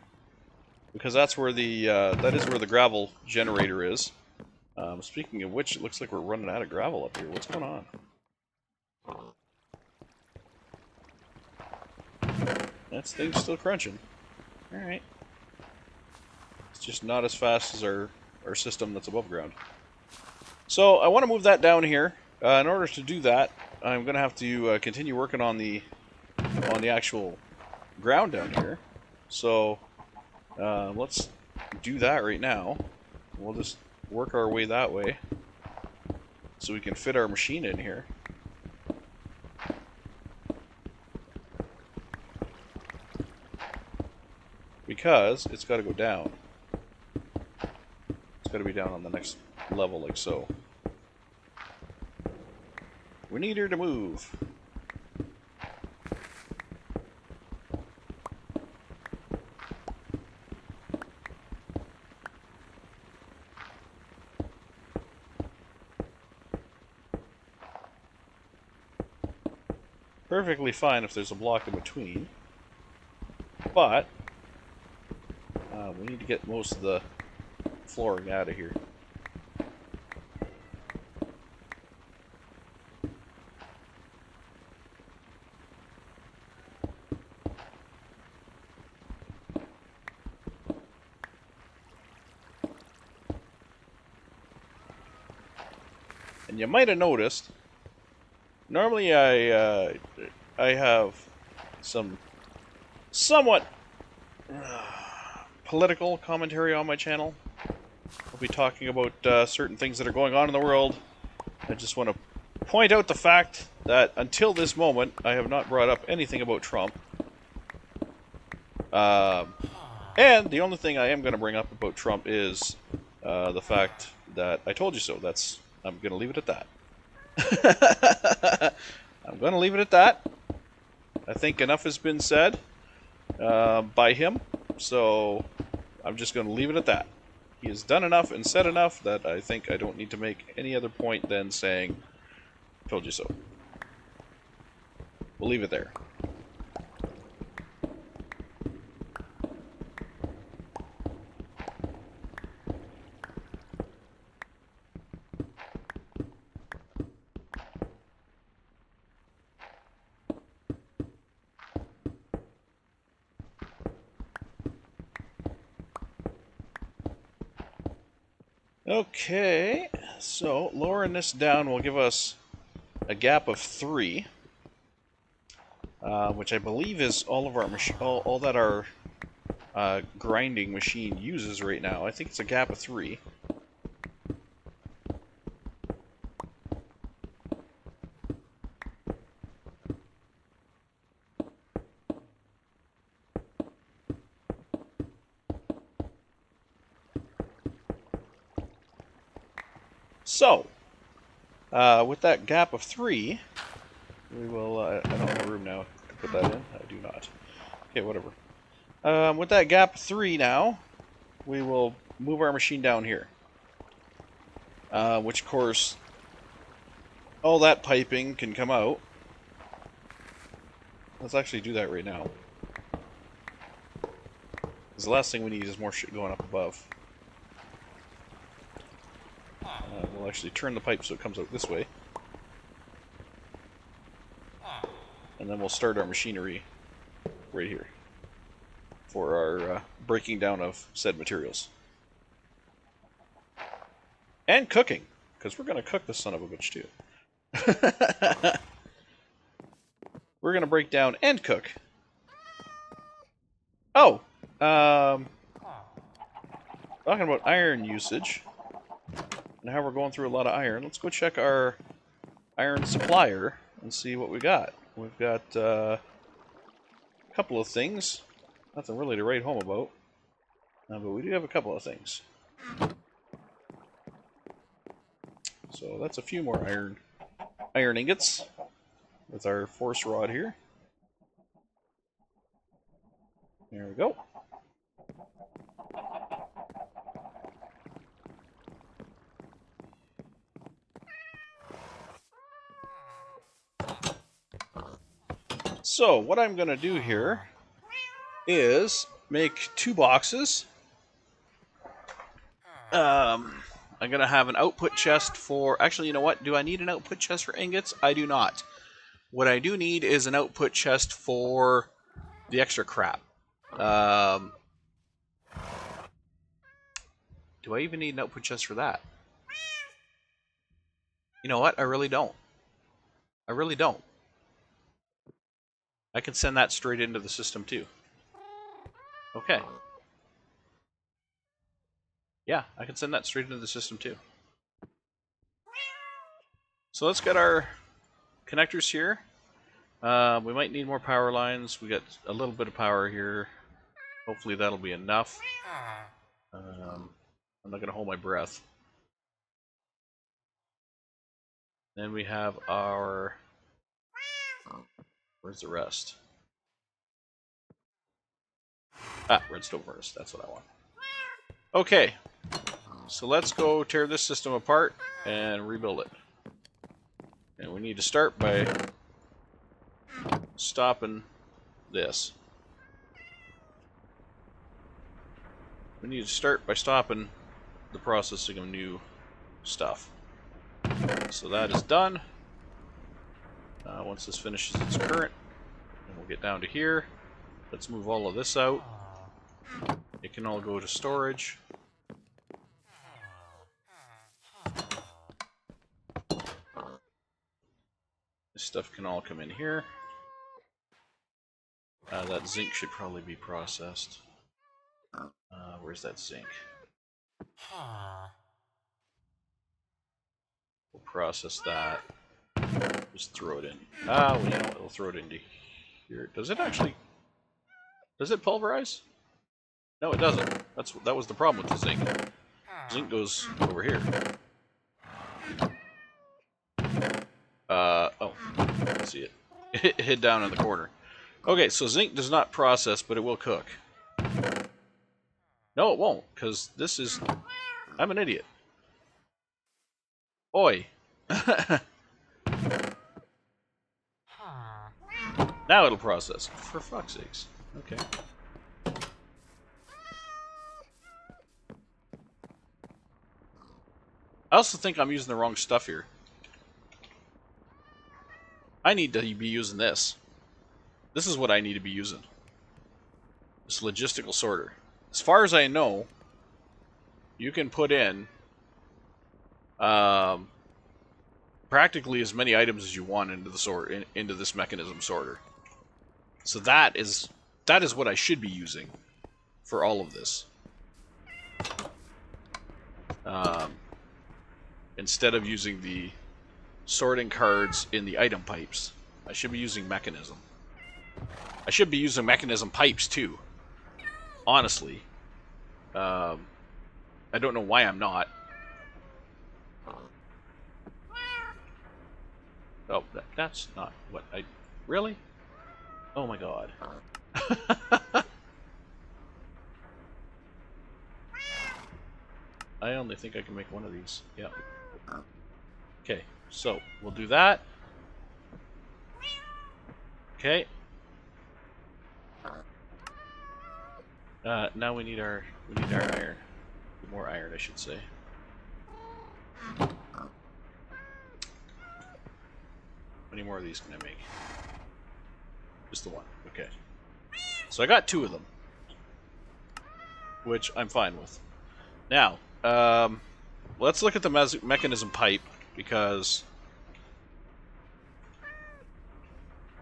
because that's where the that is where the gravel generator is. Speaking of which, it looks like we're running out of gravel up here. What's going on? That thing's still crunching. Alright. It's just not as fast as our system that's above ground. So, I want to move that down here. In order to do that, I'm going to have to continue working on the actual ground down here. So, let's do that right now. We'll just work our way that way so we can fit our machine in here. Because it's got to go down. It's got to be down on the next level, like so. We need her to move. Perfectly fine if there's a block in between, but we need to get most of the flooring out of here. And you might have noticed, normally I have some somewhat political commentary on my channel. I'll be talking about certain things that are going on in the world. I just want to point out the fact that until this moment, I have not brought up anything about Trump. And the only thing I am going to bring up about Trump is the fact that I told you so. I'm going to leave it at that. I'm going to leave it at that. I think enough has been said by him, so I'm just going to leave it at that. He has done enough and said enough that I think I don't need to make any other point than saying, told you so. We'll leave it there. Okay, so lowering this down will give us a gap of 3, which I believe is all of our all that our grinding machine uses right now. I think it's a gap of 3. So, with that gap of 3, we will, I don't have room now to put that in. I do not. Okay, whatever. With that gap of 3 now, we will move our machine down here. Which, of course, all that piping can come out. Let's actually do that right now. Because the last thing we need is more shit going up above. We'll actually turn the pipe so it comes out this way. And then we'll start our machinery right here for our breaking down of said materials. And cooking, because we're going to cook this son of a bitch too. We're going to break down and cook. Oh! Talking about iron usage. And how we're going through a lot of iron. Let's go check our iron supplier and see what we got. We've got a couple of things. Nothing really to write home about. But we do have a couple of things. So that's a few more iron ingots with our force rod here. There we go. So, what I'm going to do here is make 2 boxes. I'm going to have an output chest for... Actually, you know what? Do I need an output chest for ingots? I do not. What I do need is an output chest for the extra crap. Do I even need an output chest for that? You know what? I really don't. I really don't. I can send that straight into the system too. Okay. Yeah, I can send that straight into the system too. So let's get our connectors here. We might need more power lines. We got a little bit of power here. Hopefully that'll be enough. I'm not going to hold my breath. Then we have our... Where's the rest? Ah, redstone furnace. That's what I want. Okay. So let's go tear this system apart and rebuild it. And we need to start by stopping this. We need to start by stopping the processing of new stuff. So that is done. Once this finishes its current, then we'll get down to here. Let's move all of this out. It can all go to storage. stuff can all come in here. That zinc should probably be processed. Where's that zinc? We'll process that. Just throw it in. Well, you know what? We'll throw it into here. Does it actually? Does it pulverize? No, it doesn't. That was the problem with the zinc. Zinc goes over here. Oh, I see it. It hid down in the corner. Okay, so zinc does not process, but it will cook. No, it won't, because this is... I'm an idiot. Oi. Now it'll process. For fuck's sakes. Okay. I also think I'm using the wrong stuff here. I need to be using this. This is what I need to be using. This logistical sorter. As far as I know, you can put in practically as many items as you want into the into this mechanism sorter. So that is what I should be using for all of this. Instead of using the sorting cards in the item pipes, I should be using mechanism. I should be using mechanism pipes too. Honestly. I don't know why I'm not. Oh, that's not what I... Really? Oh my god. I only think I can make one of these. Yeah. Okay, so we'll do that. Okay. Now we need our iron. More iron, I should say. How many more of these can I make? Just the one. Okay. So I got 2 of them, which I'm fine with. Now, let's look at the mechanism pipe, because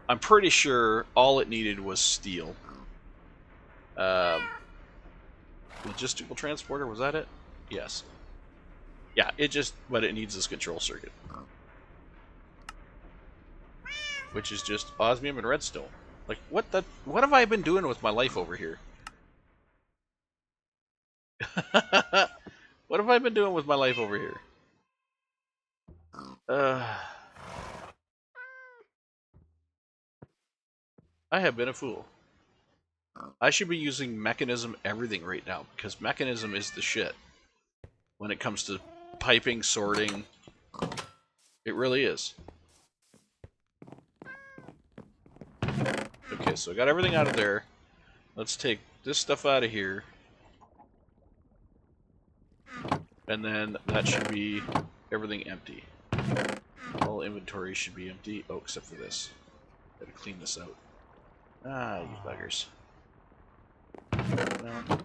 I'm pretty sure all it needed was steel. Logistical transporter, was that it? Yes. Yeah, but it needs this control circuit. Which is just osmium and redstone. Like, what have I been doing with my life over here? What have I been doing with my life over here? I have been a fool. I should be using mechanism everything right now, because mechanism is the shit when it comes to piping, sorting. It really is. Okay, so I got everything out of there. Let's take this stuff out of here. And then that should be everything empty. All inventory should be empty. Oh, except for this. Gotta clean this out. Ah, you buggers. Well.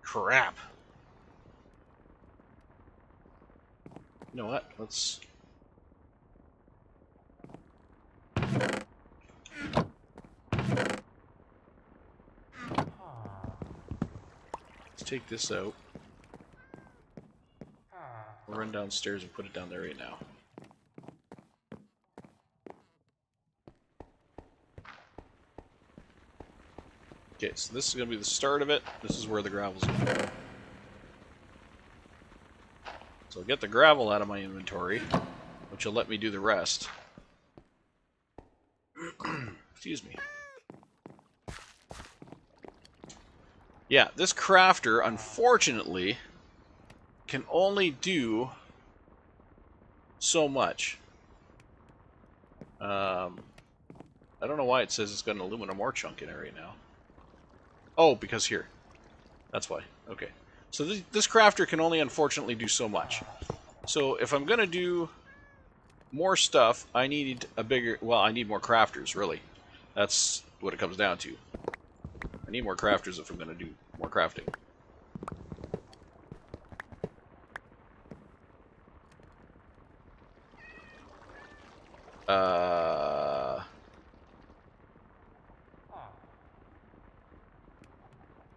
Crap. You know what? Let's take this out. We'll run downstairs and put it down there right now. Okay, so this is going to be the start of it. This is where the gravel's going to go. So I'll get the gravel out of my inventory, which will let me do the rest. Excuse me. Yeah, this crafter, unfortunately, can only do so much. I don't know why it says it's got an aluminum ore chunk in it right now. Oh, because here. That's why. Okay. So this crafter can only, unfortunately, do so much. So if I'm going to do more stuff, I need a bigger... Well, I need more crafters, really. That's what it comes down to. I need more crafters if I'm going to do more crafting.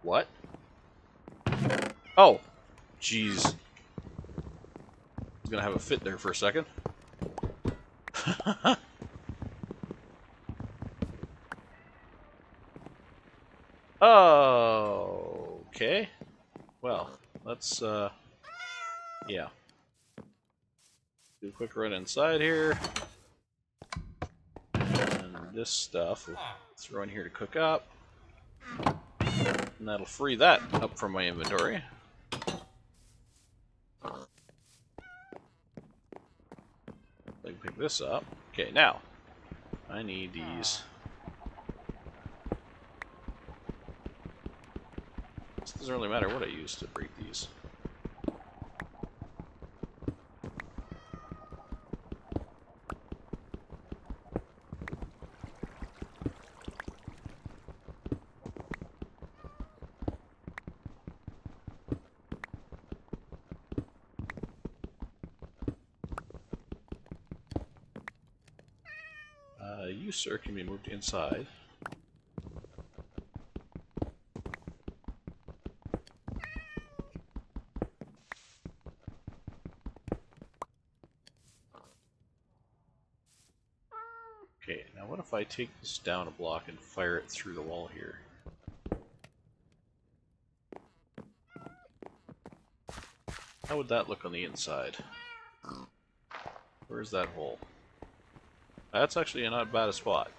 What? Oh! Jeez. I was gonna have a fit there for a second. Oh, okay. Well, let's, yeah. Do a quick run inside here. And this stuff we'll throw in here to cook up. And that'll free that up from my inventory. I can pick this up. Okay, now, I need these. This doesn't really matter what I use to break these. You, sir, can be moved inside. Okay, now what if I take this down a block and fire it through the wall here? How would that look on the inside? Where's that hole? That's actually not bad a spot.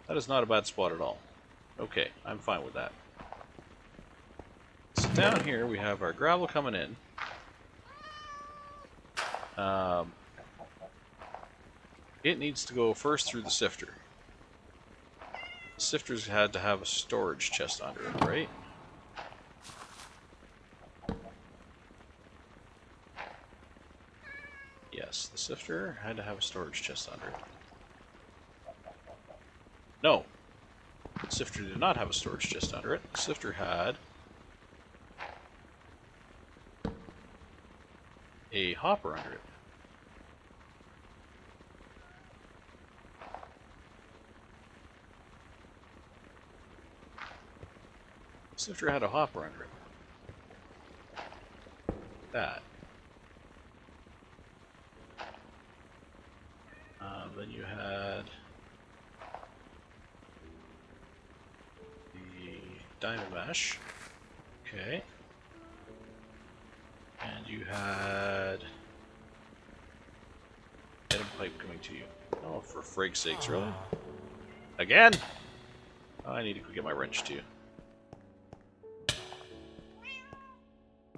That is not a bad spot at all. Okay, I'm fine with that. So down here we have our gravel coming in. It needs to go first through the sifter. The sifter's had to have a storage chest under it, right? Yes, the sifter had to have a storage chest under it. No, the sifter did not have a storage chest under it. The sifter had a hopper under it. The sifter had a hopper under it. That. Then you had the diamond mesh. Okay. And you had item pipe coming to you. Oh, for frig's sakes, really? Again? Oh, I need to go get my wrench too.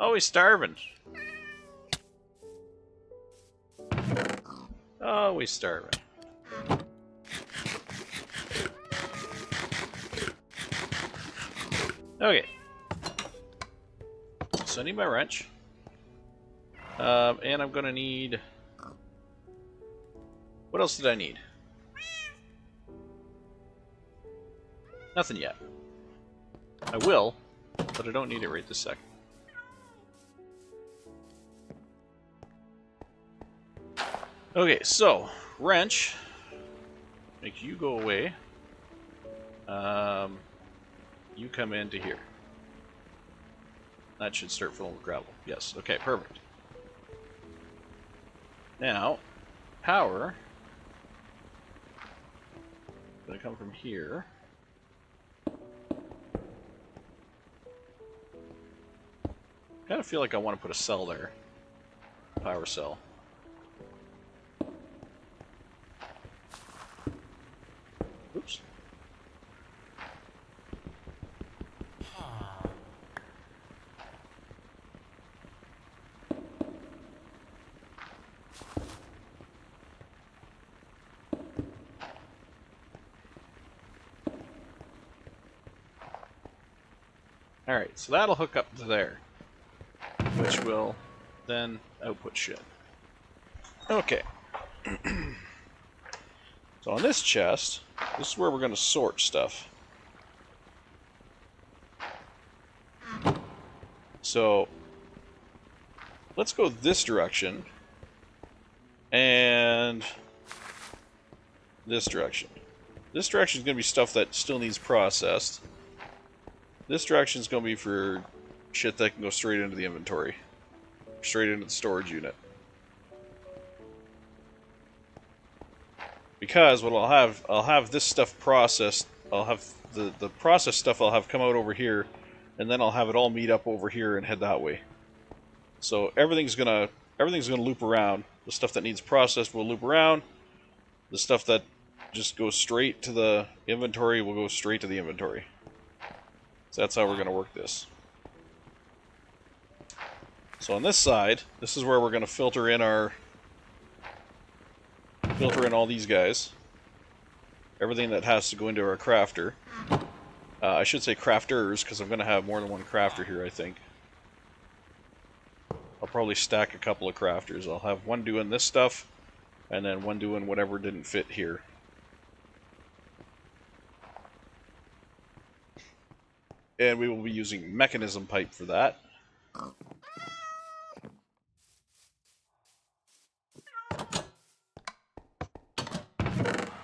Oh, he's starving. Oh, he's starving. Okay. So I need my wrench. And I'm gonna need... What else did I need? Nothing yet. I will, but I don't need it right this second. Okay, so, wrench. Make you go away. You come into here. That should start filling with gravel. Yes, okay, perfect. Now, power. Gonna come from here. Kind of feel like I want to put a cell there. Power cell. Oops. Alright, so that'll hook up to there, which will then output shit. Okay. So on this chest, this is where we're going to sort stuff. So let's go this direction, and this direction. This direction is going to be stuff that still needs processed. This direction is going to be for shit that can go straight into the inventory. Straight into the storage unit. Because what I'll have this stuff processed. I'll have the processed stuff I'll have come out over here, and then I'll have it all meet up over here and head that way. So everything's gonna loop around. The stuff that needs processed will loop around. The stuff that just goes straight to the inventory will go straight to the inventory. So that's how we're gonna work this. So on this side, this is where we're gonna filter in all these guys. Everything that has to go into our crafter. I should say crafters, because I'm going to have more than one crafter here, I think. I'll probably stack a couple of crafters. I'll have one doing this stuff, and then one doing whatever didn't fit here. And we will be using mechanism pipe for that.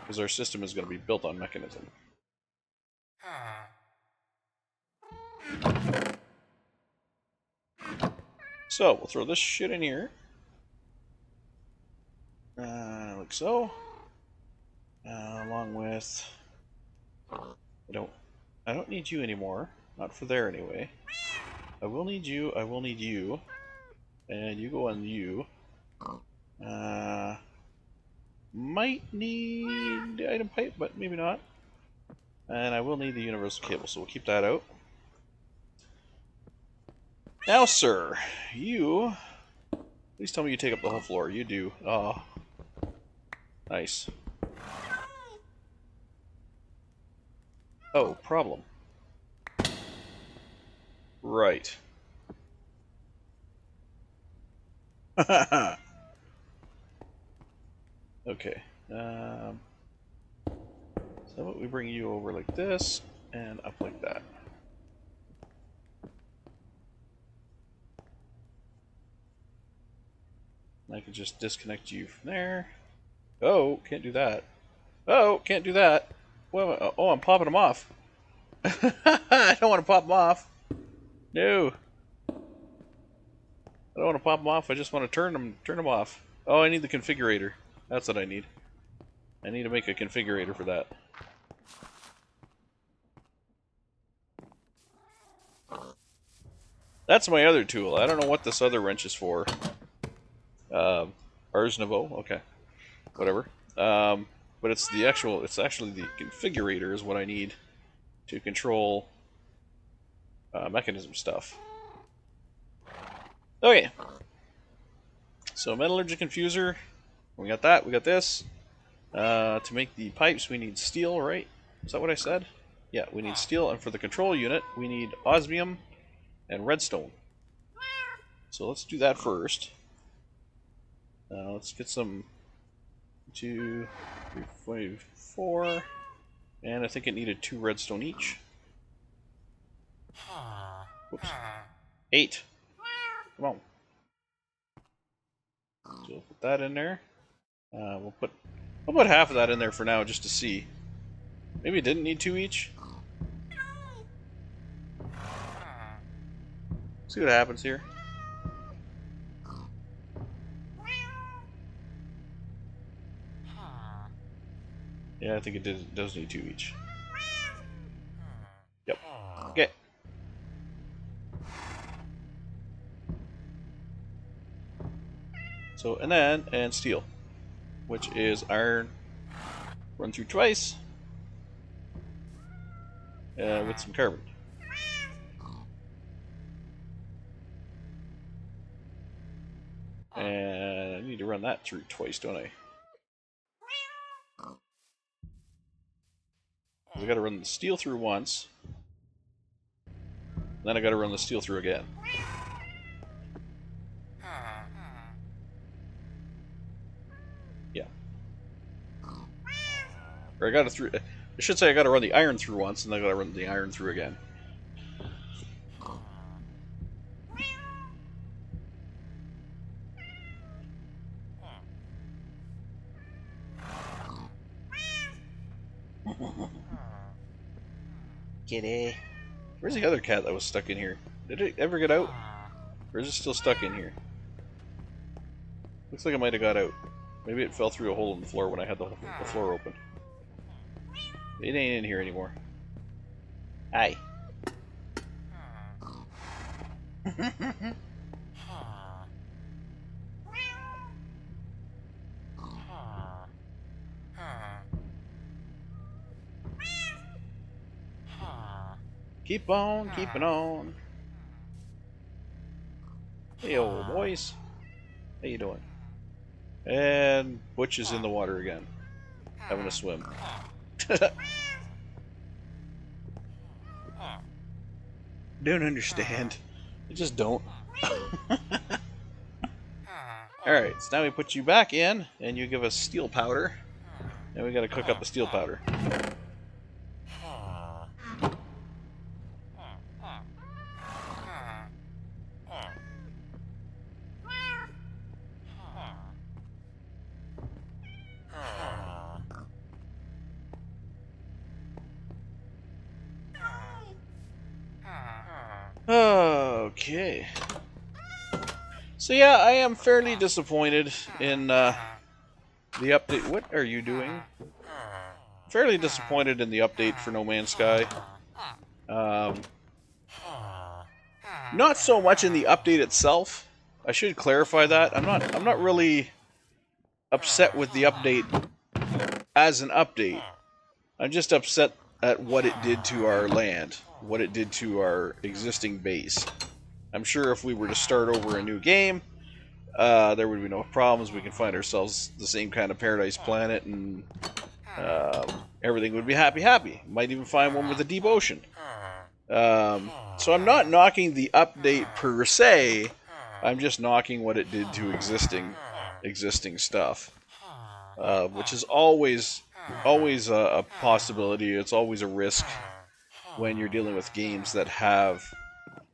Because our system is going to be built on mechanism. So, we'll throw this shit in here. Like so. Along with... I don't need you anymore. Not for there, anyway. I will need you, I will need you. And you go on you. Might need the item pipe, but maybe not. And I will need the universal cable, so we'll keep that out. Now, sir, you... Please tell me you take up the whole floor. You do. Oh. Nice. Oh, problem. Right. Okay. So how about we bring you over like this, and up like that. I can just disconnect you from there. Oh, can't do that. Oh, can't do that. Well, oh, I'm popping them off. I don't want to pop them off. No. I don't want to pop them off. I just want to turn them off. Oh, I need the configurator. That's what I need. I need to make a configurator for that. That's my other tool. I don't know what this other wrench is for. Ars Nouveau, okay. Whatever. But it's actually the configurator is what I need to control mechanism stuff. Okay. So metallurgic infuser, we got that, we got this. To make the pipes we need steel, right? Is that what I said? Yeah, we need steel, and for the control unit we need osmium and redstone. So let's do that first. Let's get some 2, 3, 5, 4, and I think it needed 2 redstone each. Whoops. 8. Come on. So we'll put that in there. We'll put half of that in there for now, just to see. Maybe it didn't need 2 each. See what happens here. Yeah, I think it does need 2 each. Yep. Okay. So, and steel, which is iron run through twice with some carbon. And I need to run that through twice, don't I? I gotta run the steel through once, then I gotta run the steel through again. Yeah. Or I should say I gotta run the iron through once, and then I gotta run the iron through again. Kitty. Where's the other cat that was stuck in here? Did it ever get out? Or is it still stuck in here? Looks like it might have got out. Maybe it fell through a hole in the floor when I had the floor open. It ain't in here anymore. Hi. Keep on keeping on. Hey, old boys. How you doing? And Butch is in the water again, having a swim. Don't understand. I just don't. Alright, so now we put you back in, and you give us steel powder. And we gotta cook up the steel powder. Okay. So yeah, I am fairly disappointed in the update. What are you doing? Fairly disappointed in the update for No Man's Sky. Not so much in the update itself. I should clarify that. I'm not really upset with the update as an update. I'm just upset at what it did to our land, what it did to our existing base. I'm sure if we were to start over a new game, there would be no problems. We can find ourselves the same kind of paradise planet, and everything would be happy. Might even find one with a deep ocean. So I'm not knocking the update per se. I'm just knocking what it did to existing stuff, which is always a possibility. It's always a risk when you're dealing with games that have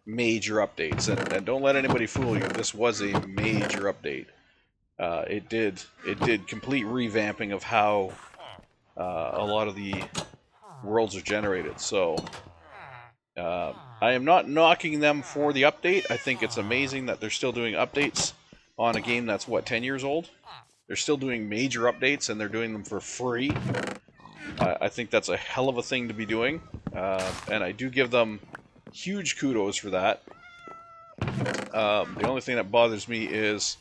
major updates, and don't let anybody fool you. This was a major update. It did complete revamping of how a lot of the worlds are generated. So I am not knocking them for the update. I think it's amazing that they're still doing updates on a game that's, what, 10 years old? They're still doing major updates, and they're doing them for free. I think that's a hell of a thing to be doing, and I do give them huge kudos for that. The only thing that bothers me is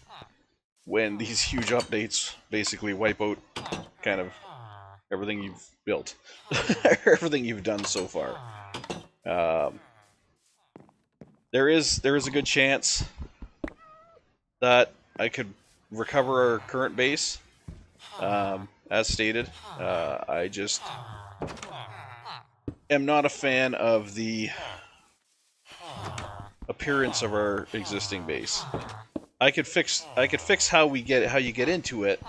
when these huge updates basically wipe out kind of everything you've built, everything you've done so far. There is a good chance that I could recover our current base, as stated. I just am not a fan of the appearance of our existing base. I could fix how you get into it.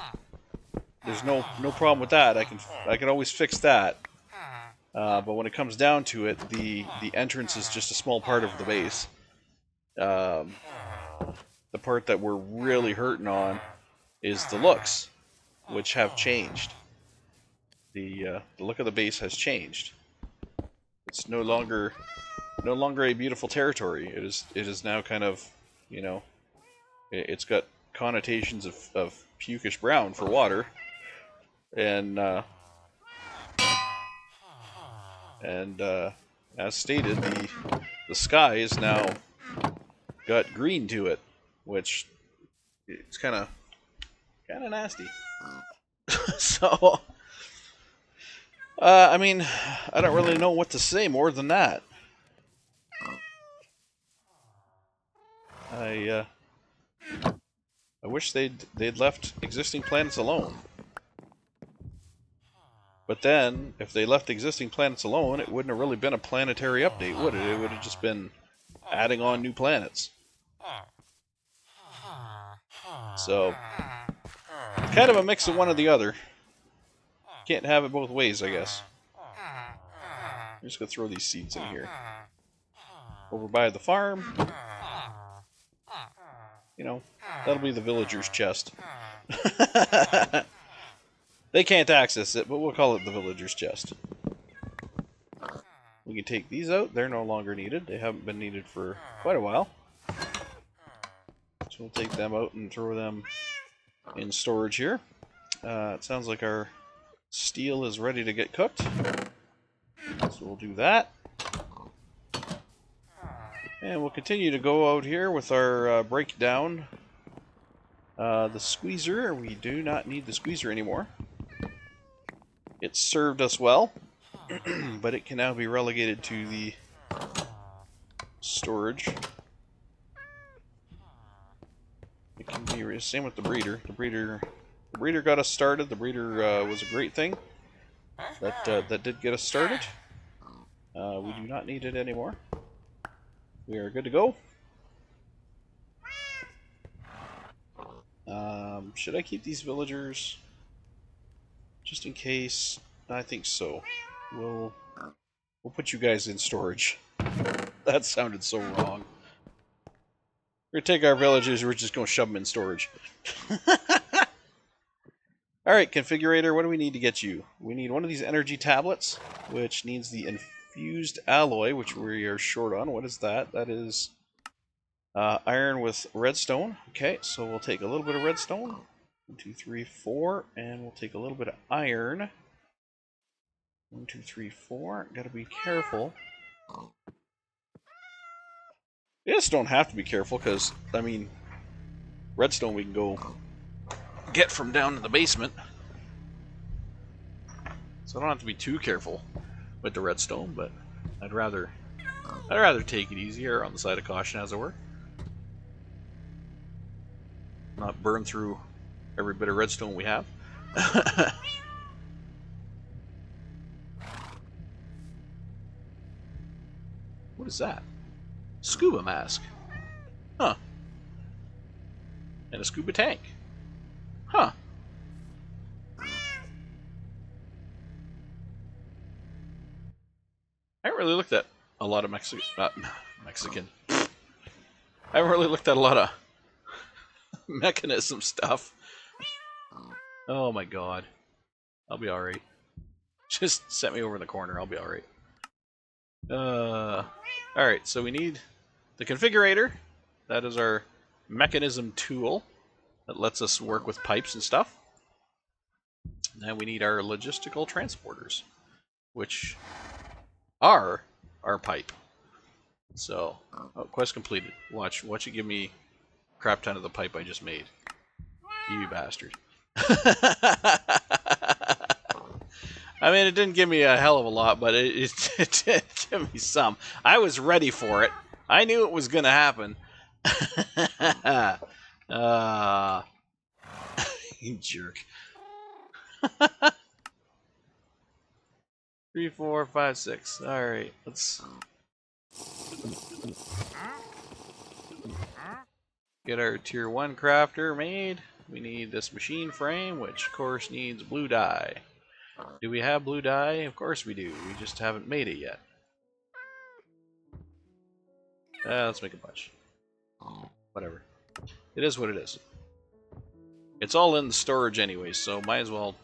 There's no problem with that. I can always fix that. But when it comes down to it, the entrance is just a small part of the base. The part that we're really hurting on is the looks, which have changed. The look of the base has changed. It's no longer a beautiful territory. It is now kind of, you know, it's got connotations of pukish brown for water, and as stated, the sky is now got green to it, which it's kind of nasty. So, I mean, I don't really know what to say more than that. I wish they'd left existing planets alone. But then, if they left existing planets alone, it wouldn't have really been a planetary update, would it? It would have just been adding on new planets. So, kind of a mix of one or the other. Can't have it both ways, I guess. I'm just gonna throw these seeds in here. Over by the farm. You know, that'll be the villager's chest. They can't access it, but we'll call it the villager's chest. We can take these out. They're no longer needed. They haven't been needed for quite a while. So we'll take them out and throw them in storage here. It sounds like our steel is ready to get cooked. So we'll do that. And we'll continue to go out here with our breakdown. The squeezer, we do not need the squeezer anymore. It served us well, but it can now be relegated to the storage. It can be same with the breeder. The breeder got us started. The breeder was a great thing. That did get us started. We do not need it anymore. We are good to go. Should I keep these villagers? Just in case. I think so. We'll put you guys in storage. That sounded so wrong. We're gonna take our villagers, we're just gonna shove them in storage. Alright, configurator, what do we need to get you? We need one of these energy tablets, which needs the infused alloy, which we are short on. What is that? That is iron with redstone. Okay, so we'll take a little bit of redstone. 1, 2, 3, 4, and we'll take a little bit of iron. 1, 2, 3, 4. Gotta be careful. You just don't have to be careful, because, I mean, redstone we can go get from down in the basement. So I don't have to be too careful with the redstone, but I'd rather take it easier on the side of caution, as it were. Not burn through every bit of redstone we have. What is that? Scuba mask. Huh. And a scuba tank. Huh. I haven't really looked at a lot of Mexican. I haven't really looked at a lot of mechanism stuff. Oh my god. I'll be alright. Just set me over in the corner, I'll be alright. Alright, so we need the configurator. That is our mechanism tool that lets us work with pipes and stuff. And we need our logistical transporters, which are our pipe. So, oh, quest completed. Watch you give me a crap ton of the pipe I just made. You bastard. I mean, it didn't give me a hell of a lot, but it did give me some. I was ready for it. I knew it was going to happen. You jerk. 3, 4, 5, 6. Alright, let's get our tier 1 crafter made. We need this machine frame, which of course needs blue dye. Do we have blue dye? Of course we do. We just haven't made it yet. Let's make a bunch. Whatever. It is what it is. It's all in the storage anyway, so might as well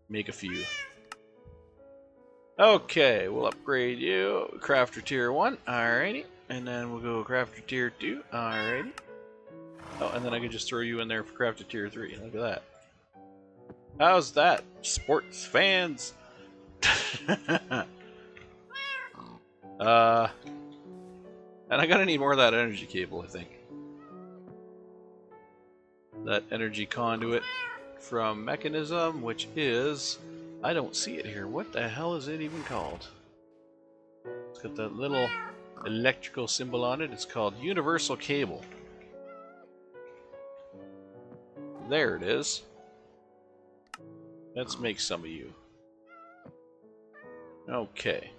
make a few. Okay, we'll upgrade you. Crafter tier 1. Alrighty. And then we'll go crafter tier 2. Alrighty. Oh, and then I can just throw you in there for crafter tier 3. Look at that. How's that, sports fans? And I'm gonna need more of that energy cable, I think. That energy conduit from Mechanism, which is... I don't see it here. What the hell is it even called? It's got that little electrical symbol on it. It's called Universal Cable. There it is. Let's make some of you. Okay.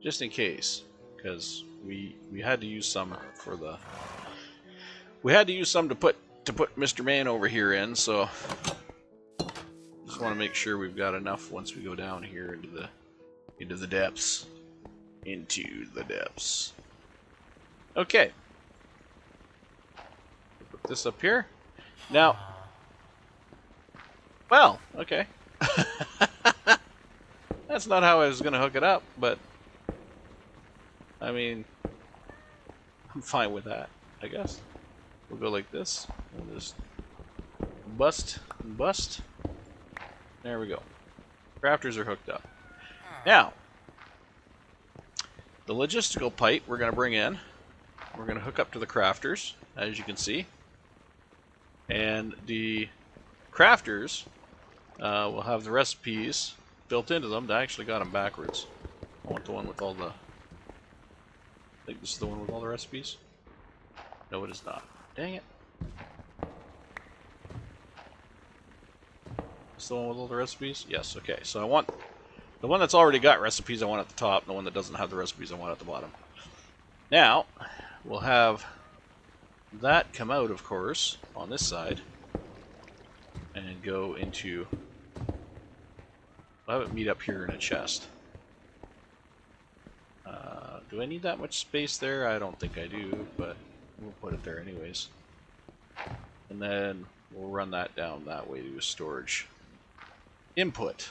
Just in case, because we had to use some for the... We had to use some to put Mr. Man over here in, so just want to make sure we've got enough once we go down here into the depths. Into the depths. Okay. Put this up here. Now, Well, okay. That's not how I was going to hook it up, but I mean, I'm fine with that, I guess. We'll go like this. We'll just bust and bust. There we go. Crafters are hooked up. Now, the logistical pipe we're going to bring in. We're going to hook up to the crafters, as you can see. And the crafters will have the recipes built into them. I actually got them backwards. I want the one with all the... I think this is the one with all the recipes. No, it is not. Dang it. Is the one with all the recipes? Yes, okay. So I want the one that's already got recipes, I want at the top, and the one that doesn't have the recipes, I want at the bottom. Now, we'll have that come out, of course, on this side, and go into... I'll have it meet up here in a chest. Do I need that much space there? I don't think I do, but we'll put it there anyways. And then we'll run that down that way to a storage input.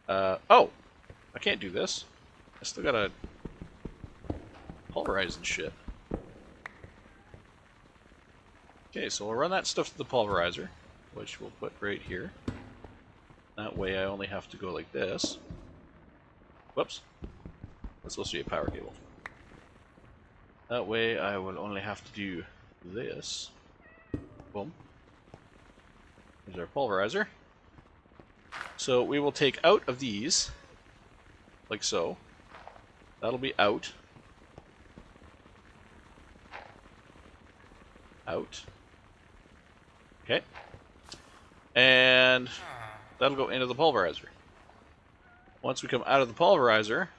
Oh! I can't do this. I still gotta pulverize and shit. Okay, so we'll run that stuff to the pulverizer, which we'll put right here. That way I only have to go like this. Whoops. That's supposed to be a power cable. That way I will only have to do this. Boom. Here's our pulverizer. So we will take out of these, like so. That'll be out. Out. Okay. And that'll go into the pulverizer. Once we come out of the pulverizer,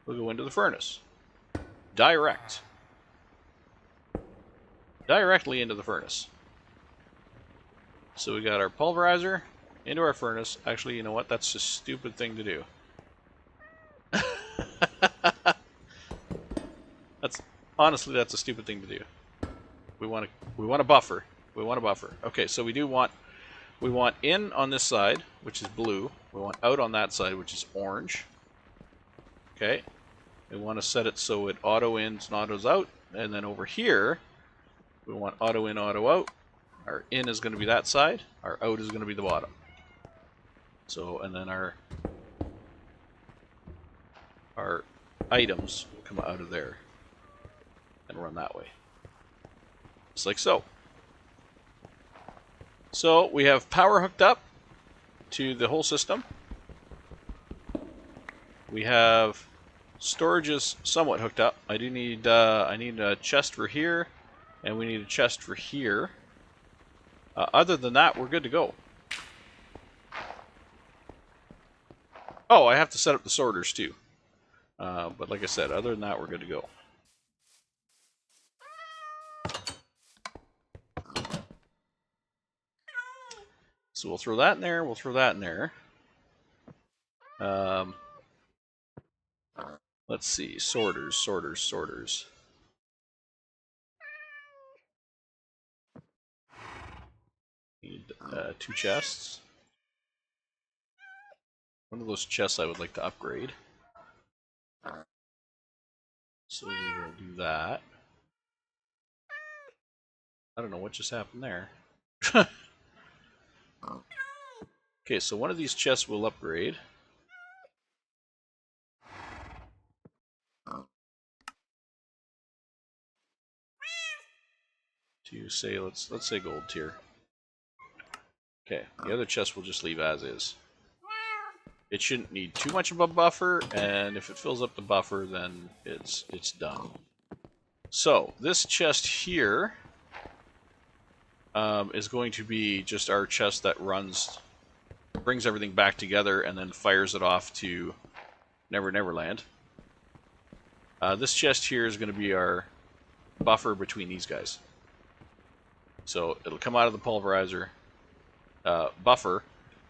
we'll go into the furnace. Direct. Directly into the furnace. So we got our pulverizer into our furnace. Actually, you know what? That's a stupid thing to do. Honestly, that's a stupid thing to do. We want a buffer. We want a buffer. Okay, so we want in on this side, which is blue. We want out on that side, which is orange. Okay. We want to set it so it auto ins and autos out. And then over here, we want auto in, auto out. Our in is going to be that side. Our out is going to be the bottom. So, and then our items will come out of there and run that way. Just like so. So we have power hooked up to the whole system. We have storages somewhat hooked up. I need a chest for here, and we need a chest for here. Other than that, we're good to go. Oh, I have to set up the sorters too. But like I said, other than that, we're good to go. So we'll throw that in there, we'll throw that in there. Let's see, sorters. Need 2 chests. One of those chests I would like to upgrade. So we will do that. I don't know what just happened there. Okay, so one of these chests will upgrade. To say, let's say gold tier. Okay, the other chest will just leave as is. It shouldn't need too much of a buffer, and if it fills up the buffer, then it's done. So this chest here is going to be just our chest that brings everything back together and then fires it off to Neverland. This chest here is going to be our buffer between these guys. So it'll come out of the pulverizer, buffer,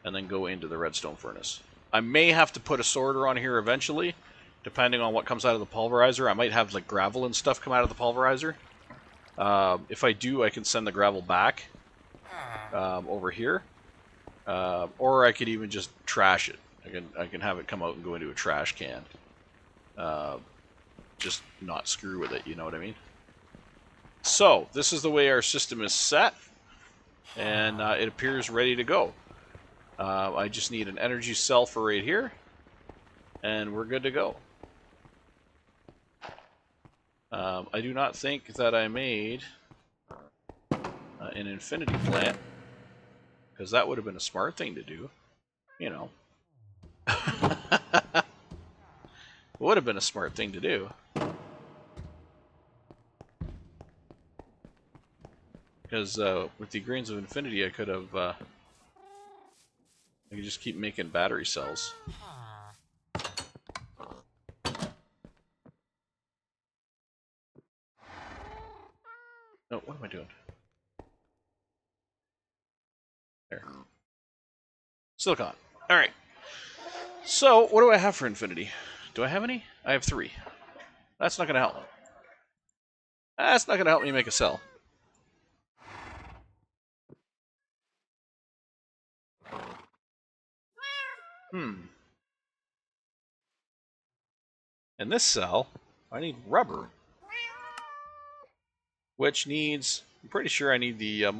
and then go into the redstone furnace. I may have to put a sorter on here eventually, depending on what comes out of the pulverizer. I might have like gravel and stuff come out of the pulverizer. If I do, I can send the gravel back over here, or I could even just trash it. I can have it come out and go into a trash can. Just not screw with it, you know what I mean? So, this is the way our system is set, and it appears ready to go. I just need an energy cell for right here, and we're good to go. I do not think that I made an infinity plant, because that would have been a smart thing to do, you know. It would have been a smart thing to do. Because with the grains of infinity, I could have, I could just keep making battery cells. Oh, what am I doing? There. Silicon. Alright. So, what do I have for infinity? Do I have any? I have 3. That's not going to help. That's not going to help me make a cell. In this cell, I need rubber. Which needs... I'm pretty sure I need the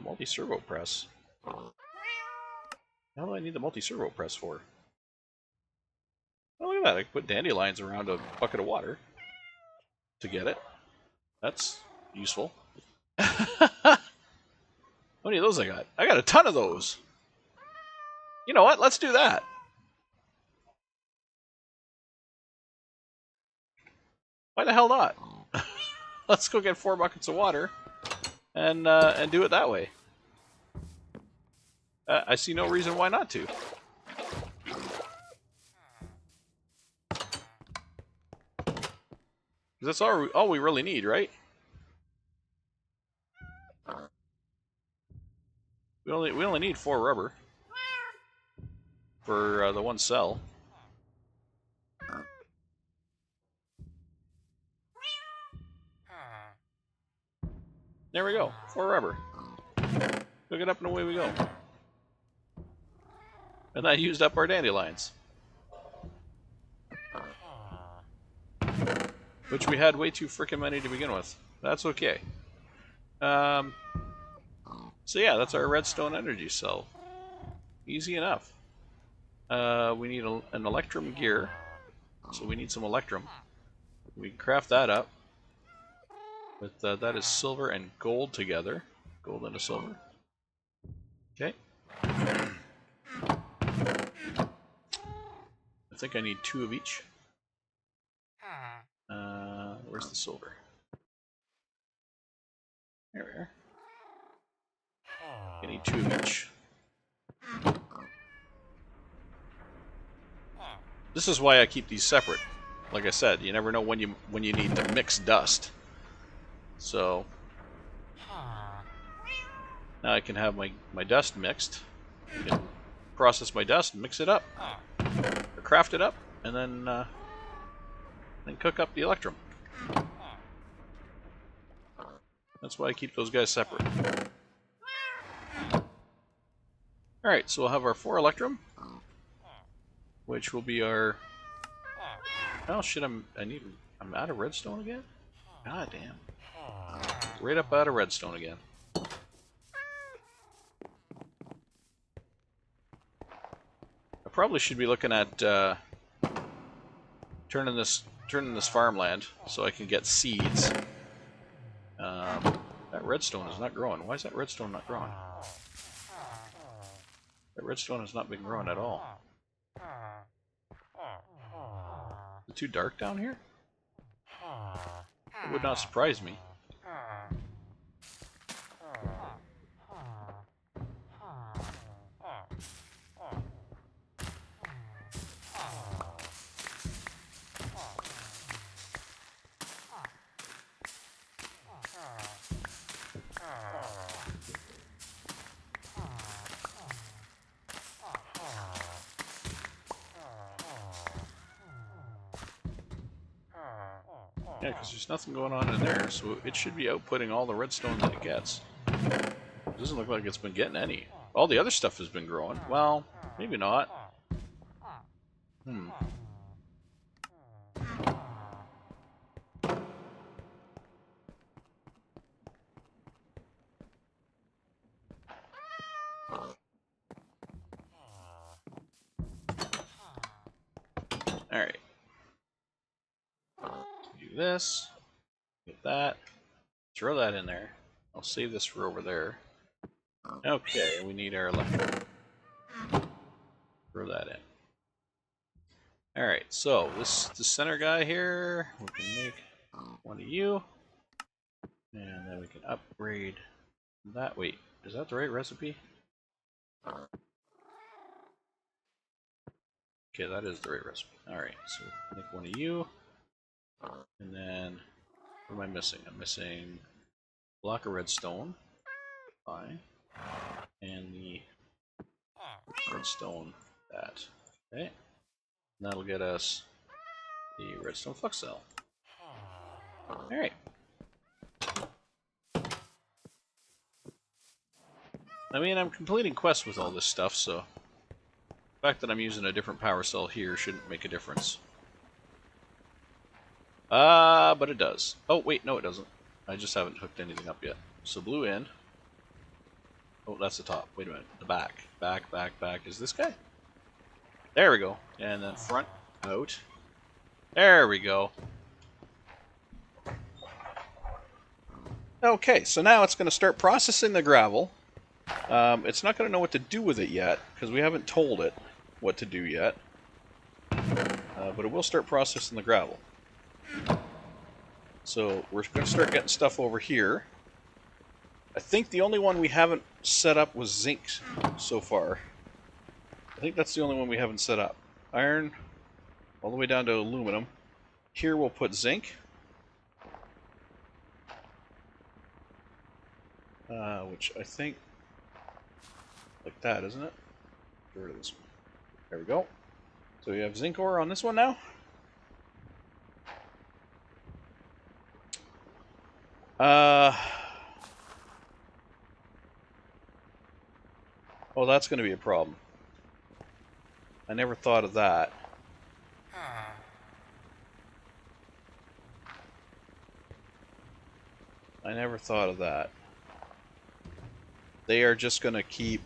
multi-servo press. How do I need the multi-servo press for? Oh, look at that. I can put dandelions around a bucket of water to get it. That's useful. How many of those I got? I got a ton of those. You know what? Let's do that. Why the hell not? Let's go get 4 buckets of water and do it that way. I see no reason why not to. That's all we really need, right? We only need 4 rubber for the one cell. There we go, 4 rubber. Hook it up and away we go. And that used up our dandelions. Which we had way too frickin' many to begin with. That's okay. So yeah, that's our redstone energy cell. Easy enough. We need an electrum gear. So we need some electrum. We can craft that up. With that is silver and gold together. Gold and a silver. Okay. I think I need 2 of each. Where's the silver? There we are. I need 2 of each. This is why I keep these separate. Like I said, you never know when you need to mix dust. So now I can have my dust mixed. I can process my dust and mix it up, or craft it up, and then cook up the electrum. That's why I keep those guys separate. Alright, so we'll have our 4 electrum, which will be our... Oh shit, I'm out of redstone again? God damn. Right up out of redstone again. I probably should be looking at turning this farmland so I can get seeds. That redstone is not growing. Why is that redstone not growing? That redstone has not been growing at all. Is it too dark down here? It would not surprise me. Yeah, because there's nothing going on in there, so it should be outputting all the redstone that it gets. Doesn't look like it's been getting any. All the other stuff has been growing. Well, maybe not. Alright. Do this. Get that. Throw that in there. I'll save this for over there. Okay, we need our electric. Throw that in. Alright, so the center guy here, we can make one of you. And then we can upgrade that. Wait, is that the right recipe? Okay, that is the right recipe. Alright, so make one of you. And then, what am I missing? I'm missing a block of redstone. Fine. And the redstone that. Okay. And that'll get us the redstone flux cell. Alright. I mean, I'm completing quests with all this stuff, so the fact that I'm using a different power cell here shouldn't make a difference. But it does. Oh, wait, no it doesn't. I just haven't hooked anything up yet. So blue in. Oh, that's the top. Wait a minute. The back. Back is this guy. There we go. And then front out. There we go. Okay, so now it's going to start processing the gravel. It's not going to know what to do with it yet, because we haven't told it what to do yet. But it will start processing the gravel. So we're going to start getting stuff over here. I think the only one we haven't set up was zinc so far. I think that's the only one we haven't set up. Iron, all the way down to aluminum. Here we'll put zinc. Which I think, like that, isn't it? Get rid of this one. There we go. So we have zinc ore on this one now. Oh, that's going to be a problem. I never thought of that. I never thought of that. They are just going to keep...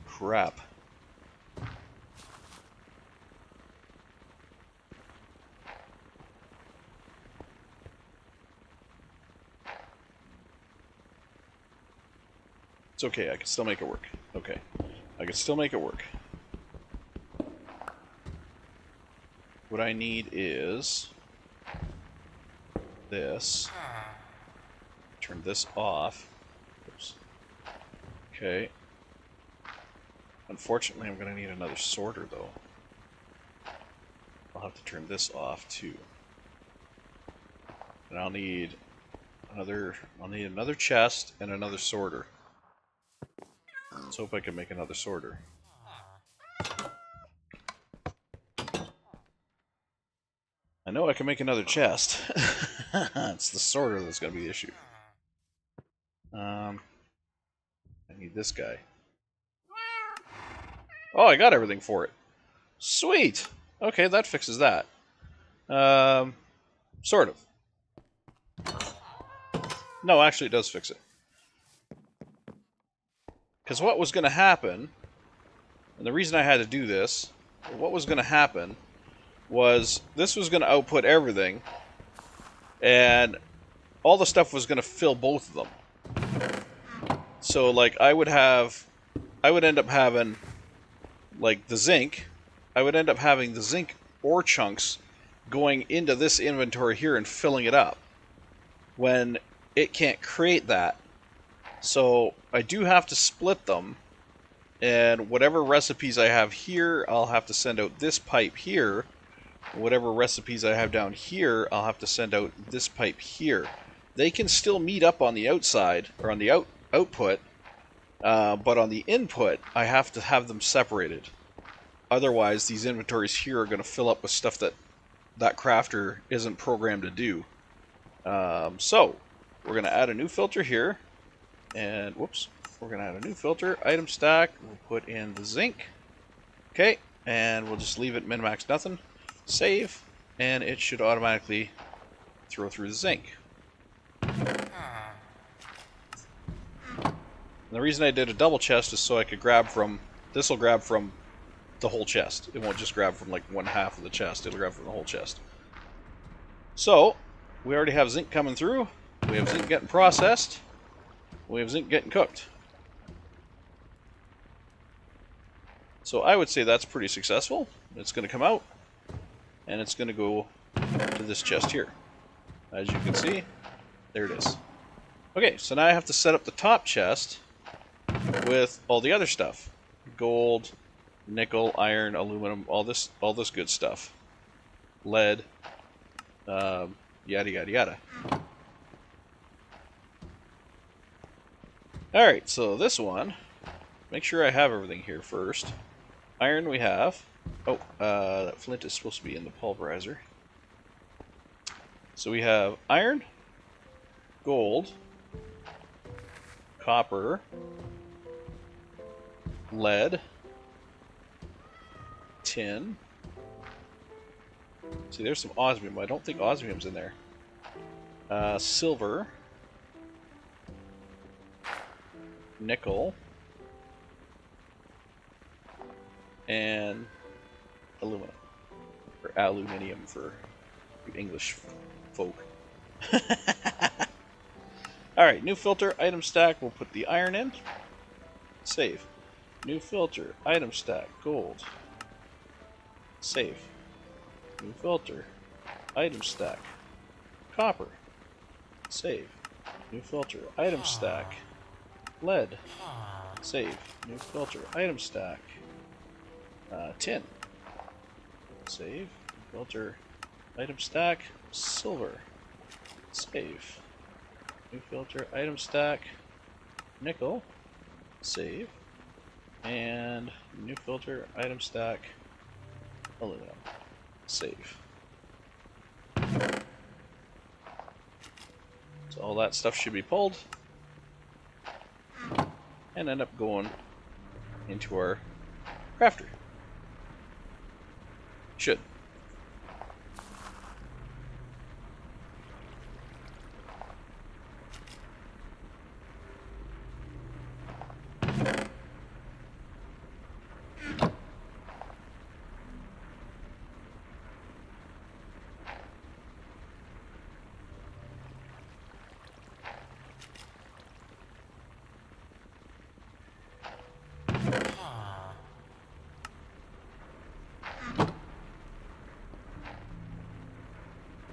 Crap. It's okay, I can still make it work. Okay. I can still make it work. What I need is this. Turn this off. Oops. Okay. Unfortunately, I'm going to need another sorter, though. I'll have to turn this off, too. And I'll need another chest and another sorter. Let's hope I can make another sorter. I know I can make another chest. It's the sorter that's going to be the issue. I need this guy. Oh, I got everything for it. Sweet! Okay, that fixes that. Sort of. No, actually it does fix it. Because what was going to happen, and the reason I had to do this, what was going to happen was this was going to output everything, and all the stuff was going to fill both of them. So, like, I would end up having, like, the zinc, I would end up having the zinc ore chunks going into this inventory here and filling it up, when it can't create that. So I do have to split them, and whatever recipes I have here, I'll have to send out this pipe here. Whatever recipes I have down here, I'll have to send out this pipe here. They can still meet up on the outside, or on the output, but on the input, I have to have them separated. Otherwise, these inventories here are going to fill up with stuff that crafter isn't programmed to do. So, we're going to add a new filter here. And, whoops, we're going to add a new filter. Item stack, we'll put in the zinc. Okay, and we'll just leave it min-max nothing. Save, and it should automatically throw through the zinc. And the reason I did a double chest is so I could grab from... This will grab from the whole chest. It won't just grab from like one half of the chest. It'll grab from the whole chest. So, we already have zinc coming through. We have zinc getting processed. We have zinc getting cooked. So I would say that's pretty successful. It's going to come out, and it's going to go to this chest here. As you can see, there it is. Okay, so now I have to set up the top chest with all the other stuff. Gold, nickel, iron, aluminum, all this good stuff. Lead, yada yada yada. Alright, so this one, make sure I have everything here first. Iron we have. Oh, that flint is supposed to be in the pulverizer. So we have iron, gold, copper, lead, tin. See, there's some osmium, but I don't think osmium's in there. Silver, nickel, and aluminum. Or aluminium for you English folk. Alright, new filter, item stack, we'll put the iron in. Save. New filter, item stack, gold. Save. New filter, item stack, copper. Save. New filter, item stack, lead. Save. New filter, item stack, tin. Save. Filter, item stack, silver. Save. New filter, item stack, nickel. Save. And new filter, item stack, aluminum. Save. So all that stuff should be pulled and end up going into our crafter. Should.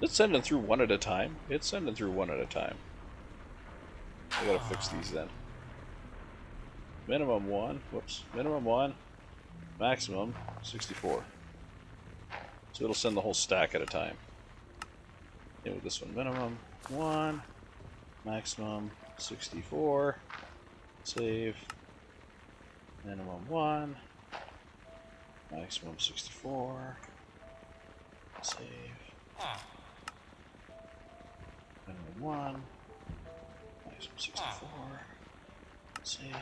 It's sending through one at a time. It's sending through one at a time. I gotta fix these then. Minimum 1. Whoops. Minimum 1. Maximum 64. So it'll send the whole stack at a time. And with this one, minimum 1. Maximum 64. Save. Minimum 1. Maximum 64. Save. Minimum 1. Maximum 64. Save.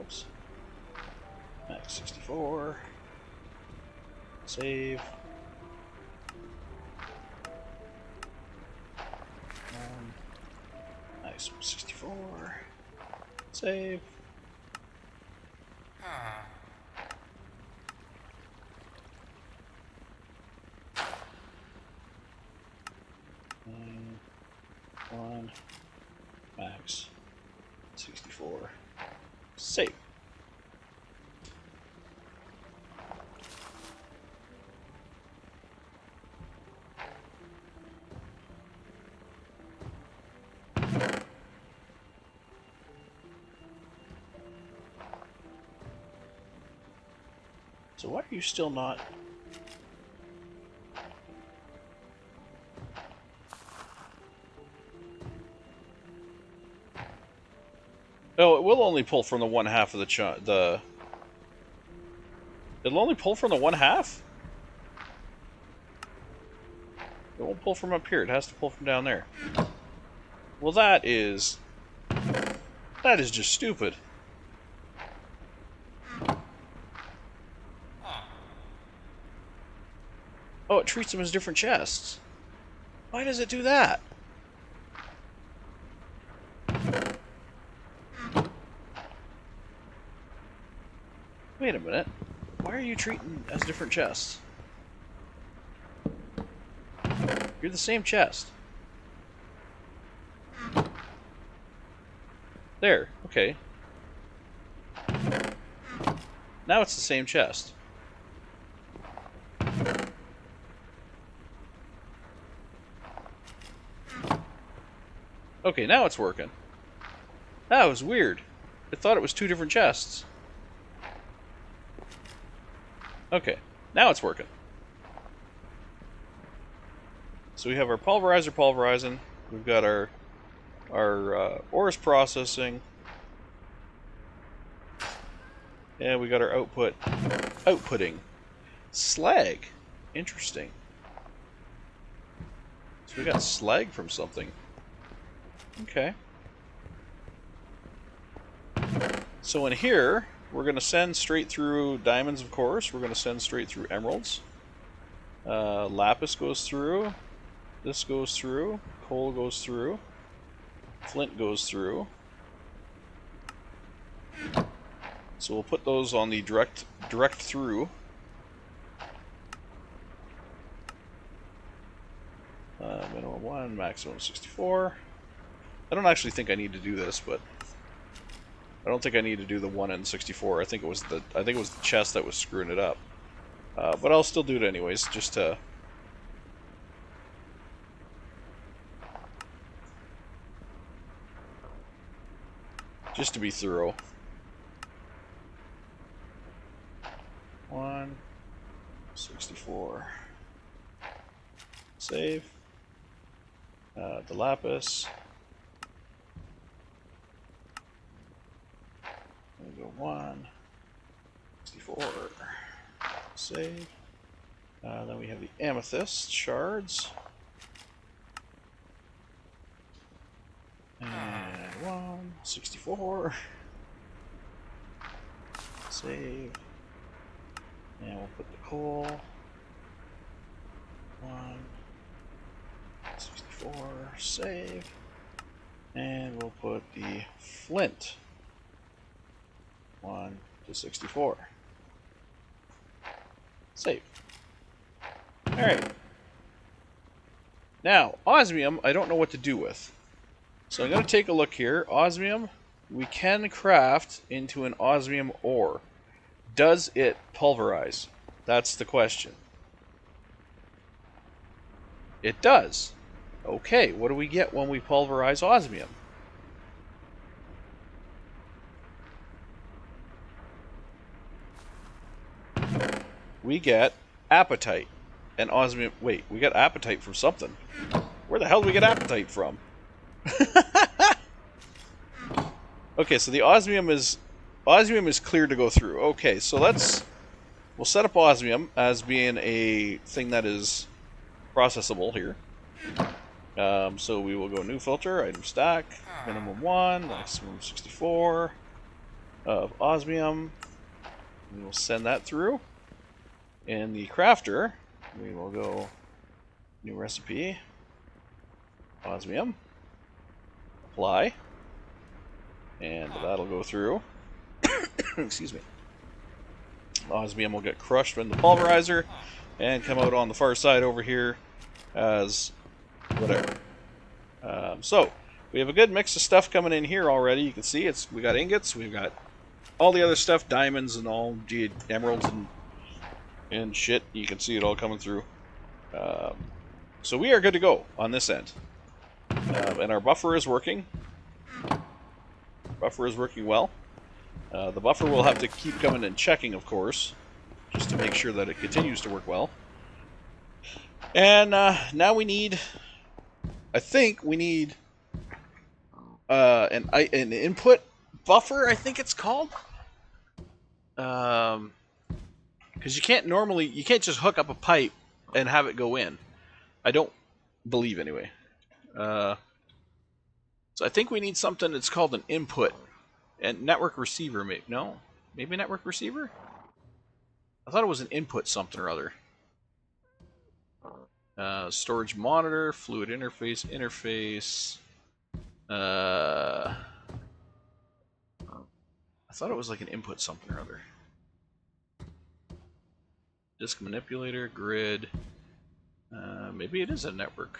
Oops. Max 64. Save. Maximum 64. Save. One. Max 64. Save. So why are you still not? Oh, it will only pull from the one half of the. It'll only pull from the one half? It won't pull from up here. It has to pull from down there. Well, that is just stupid. Oh, it treats them as different chests. Why does it do that? Wait a minute. Why are you treating as different chests? You're the same chest. There, okay. Now it's the same chest. Okay, now it's working. That was weird. I thought it was two different chests. Okay, now it's working. So we have our pulverizer pulverizing. We've got our ores processing. And we got our outputting. Slag. Interesting. So we got slag from something. Okay. So in here, we're going to send straight through diamonds, of course. We're going to send straight through emeralds. Lapis goes through. This goes through. Coal goes through. Flint goes through. So we'll put those on the direct through. Minimum 1, maximum 64. I don't actually think I need to do this, but I don't think I need to do the 1 and 64. I think it was the chest that was screwing it up. But I'll still do it anyways, just to be thorough. 1, 64. Save. The lapis. We go 1, 64. Save. Then we have the amethyst shards. And 1, 64. Save. And we'll put the coal. 1, 64. Save. And we'll put the flint. 1 to 64. Save. Alright. Now, osmium, I don't know what to do with. So I'm going to take a look here. Osmium, we can craft into an osmium ore. Does it pulverize? That's the question. It does. Okay, what do we get when we pulverize osmium? We get apatite. And osmium... Wait, we got apatite from something. Where the hell do we get apatite from? Okay, so the osmium is clear to go through. Okay, so we'll set up osmium as being a thing that is processable here. So we will go new filter, item stack, minimum 1, maximum 64 of osmium. We will send that through. In the crafter, we will go new recipe, osmium, apply, and that'll go through. Excuse me. Osmium will get crushed in the pulverizer and come out on the far side over here as whatever. So we have a good mix of stuff coming in here already. You can see we got ingots, we've got all the other stuff, diamonds and all, emeralds and shit. You can see it all coming through. So we are good to go on this end. And our buffer is working. Buffer is working well. The buffer will have to keep coming and checking, of course, just to make sure that it continues to work well. And now we need... I think we need an input buffer, I think it's called. Because you can't just hook up a pipe and have it go in. I don't believe anyway. So I think we need something that's called an input and network receiver. Maybe network receiver. I thought it was an input something or other. Storage monitor, fluid interface. I thought it was like an input something or other. Disk manipulator, grid. Maybe it is a network.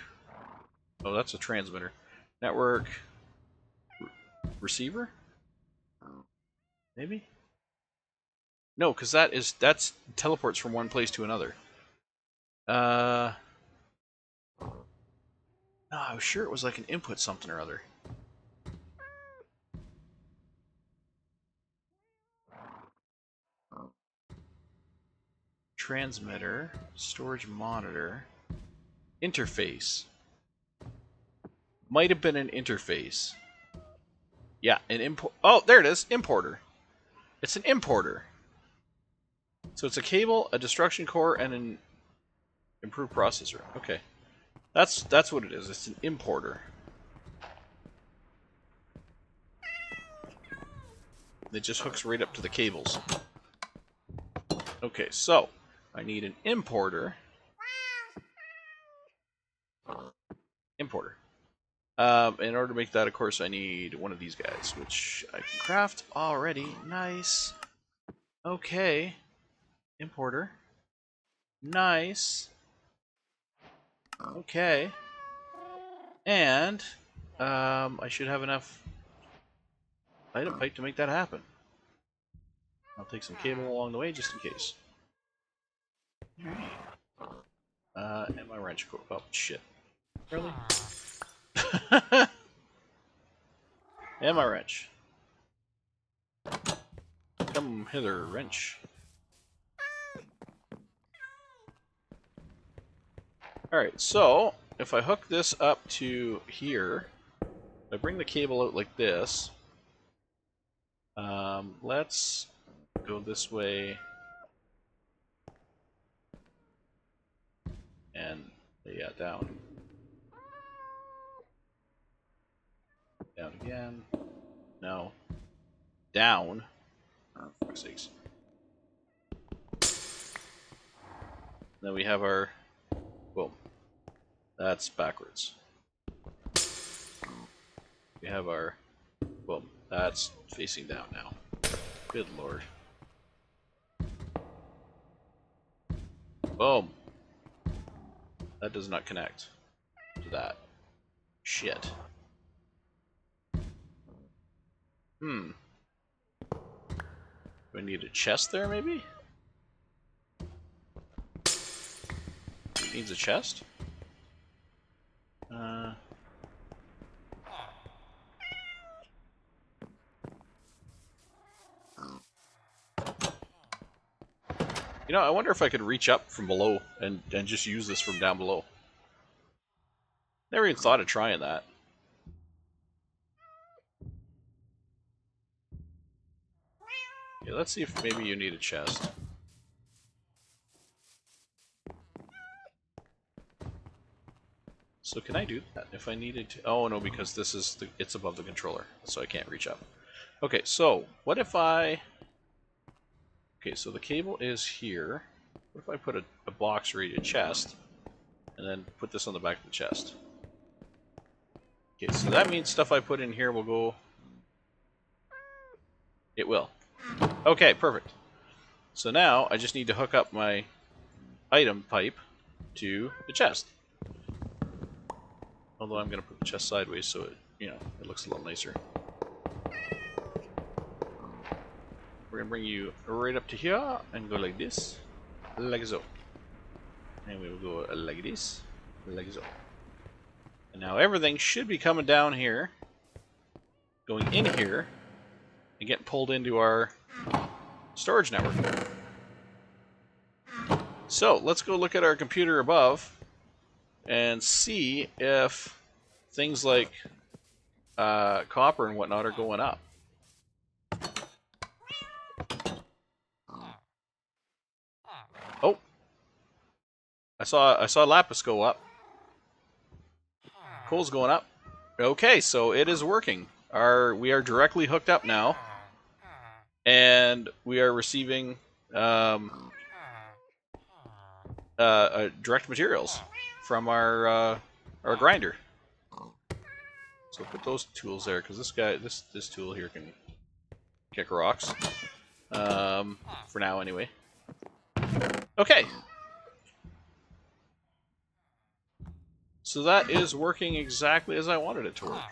Oh, that's a transmitter. Network receiver? Maybe? No, because that's teleports from one place to another. No, I was sure it was like an input something or other. Transmitter, storage monitor, interface. Might have been an interface. Yeah, an import. Oh, there it is. Importer. It's an importer. So it's a cable, a destruction core, and an improved processor. Okay, that's what it is. It's an importer. It just hooks right up to the cables. Okay, so I need an importer. Importer. In order to make that, of course, I need one of these guys, which I can craft already. Nice. Okay. Importer. Nice. Okay. And I should have enough item pipe to make that happen. I'll take some cable along the way just in case. And my wrench. Oh, shit. Really? And my wrench. Come hither, wrench. Alright, so if I hook this up to here, if I bring the cable out like this, let's go this way and, yeah, down. Down again. No. Down. Oh, for fuck's sakes. Then we have our... Boom. That's backwards. We have our... Boom. That's facing down now. Good lord. Boom. That does not connect to that. Shit. Do I need a chest there, maybe? It needs a chest? You know, I wonder if I could reach up from below and just use this from down below. Never even thought of trying that. Okay, let's see if maybe you need a chest. So can I do that if I needed to? Oh no, because this is it's above the controller, so I can't reach up. Okay, so what if I... Okay, so the cable is here. What if I put a box rated chest and then put this on the back of the chest? Okay, so that means stuff I put in here will go... It will. Okay, perfect. So now I just need to hook up my item pipe to the chest. Although I'm going to put the chest sideways so it, it looks a little nicer. We're going to bring you right up to here and go like this, like so. And we will go like this, like so. And now everything should be coming down here, going in here, and getting pulled into our storage network. So let's go look at our computer above and see if things like copper and whatnot are going up. I saw Lapis go up. Coal's going up. Okay, so it is working. We are directly hooked up now, and we are receiving direct materials from our grinder. So put those tools there, because this tool here can kick rocks. For now, anyway. Okay. So that is working exactly as I wanted it to work.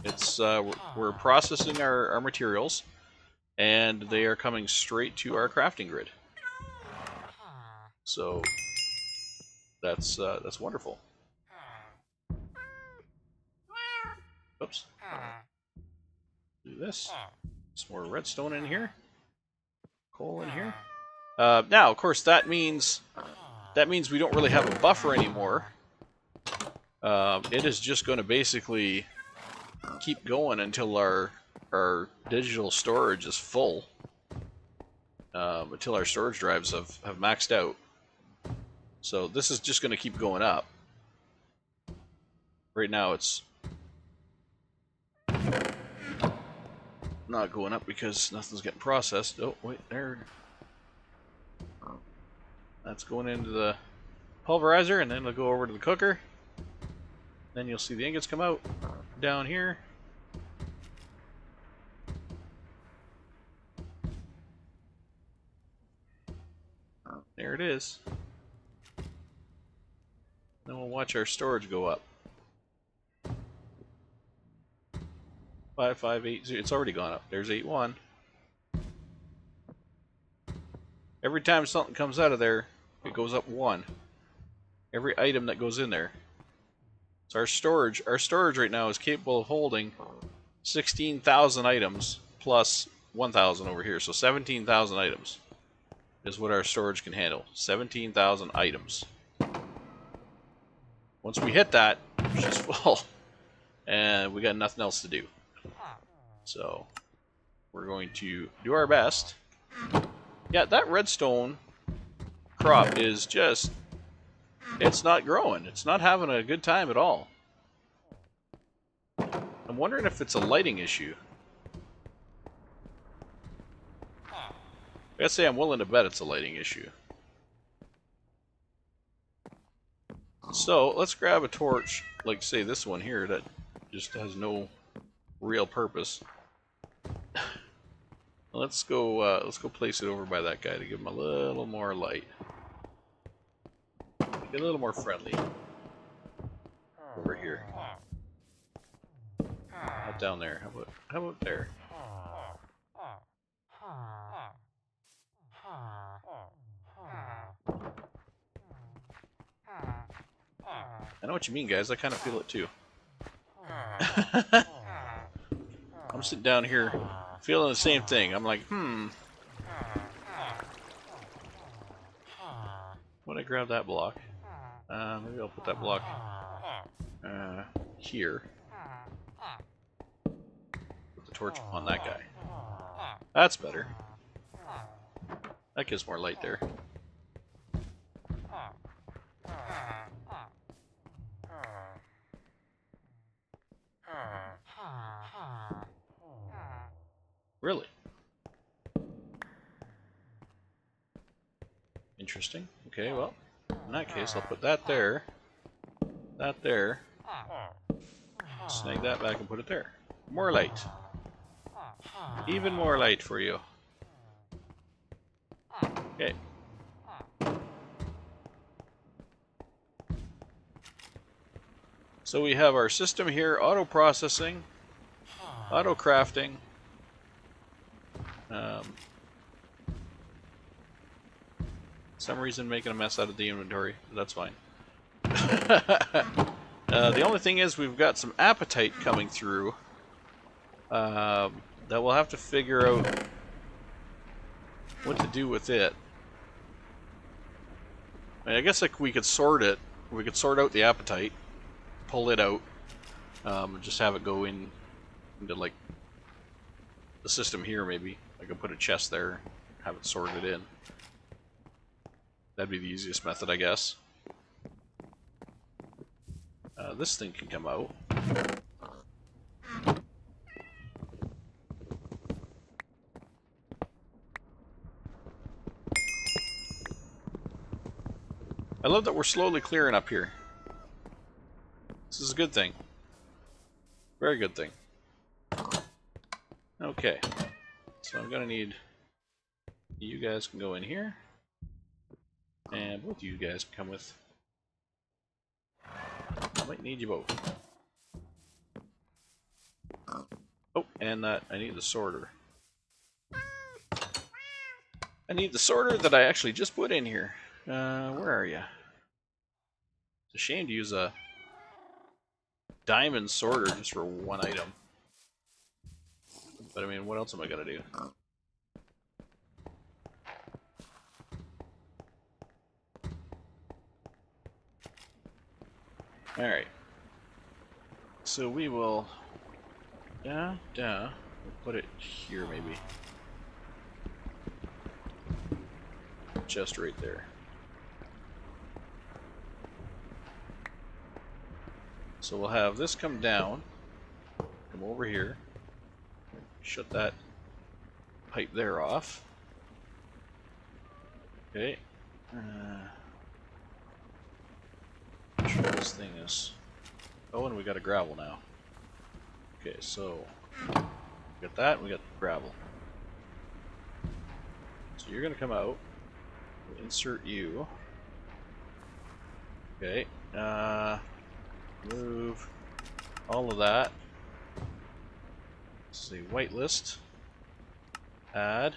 It's we're processing our materials, and they are coming straight to our crafting grid. So that's wonderful. Oops. Do this. Some more redstone in here. Coal in here. Now, of course, that means we don't really have a buffer anymore. It is just going to basically keep going until our digital storage is full. Until our storage drives have maxed out. So this is just going to keep going up. Right now it's not going up because nothing's getting processed. Oh, wait, there. That's going into the pulverizer, and then it'll go over to the cooker. Then you'll see the ingots come out down here. There it is. Then we'll watch our storage go up. 5580. It's already gone up. There's 81. Every time something comes out of there, it goes up 1. Every item that goes in there. So our storage right now is capable of holding 16,000 items plus 1,000 over here. So 17,000 items is what our storage can handle. 17,000 items. Once we hit that, she's full. And we got nothing else to do. So we're going to do our best. Yeah, that redstone crop is just, it's not growing. It's not having a good time at all. I'm wondering if it's a lighting issue. I gotta say, I'm willing to bet it's a lighting issue. So let's grab a torch, like say this one here, that just has no real purpose. Let's go place it over by that guy to give him a little more light. Get a little more friendly. Over here. Not down there. How about there? I know what you mean, guys. I kind of feel it too. I'm sitting down here feeling the same thing. I'm like, when I grab that block, maybe I'll put that block here. Put the torch on that guy. That's better. That gives more light there. Really? Interesting. Okay, well, in that case, I'll put that there, snag that back and put it there. More light. Even more light for you. Okay. So we have our system here, auto processing, auto crafting. Some reason making a mess out of the inventory. That's fine. The only thing is we've got some appetite coming through that we'll have to figure out what to do with it. I mean, I guess like we could sort it. We could sort out the appetite, pull it out, and just have it go into like the system here. Maybe I could put a chest there, have it sorted in. That'd be the easiest method, I guess. This thing can come out. I love that we're slowly clearing up here. This is a good thing. Very good thing. Okay. So I'm gonna need... You guys can go in here. And both of you guys can come with... I might need you both. Oh, and that... I need the sorter. I need the sorter that I actually just put in here. Where are you? It's a shame to use a diamond sorter just for one item. But I mean, what else am I gonna do? Alright. So we will... We'll put it here maybe. Just right there. So we'll have this come down, come over here, shut that pipe there off. Okay. Sure this thing is... Oh, and we got a gravel now. Okay, so we got that, and we got gravel. So you're gonna come out. We'll insert you. Okay. Move all of that. Let's see, whitelist. Add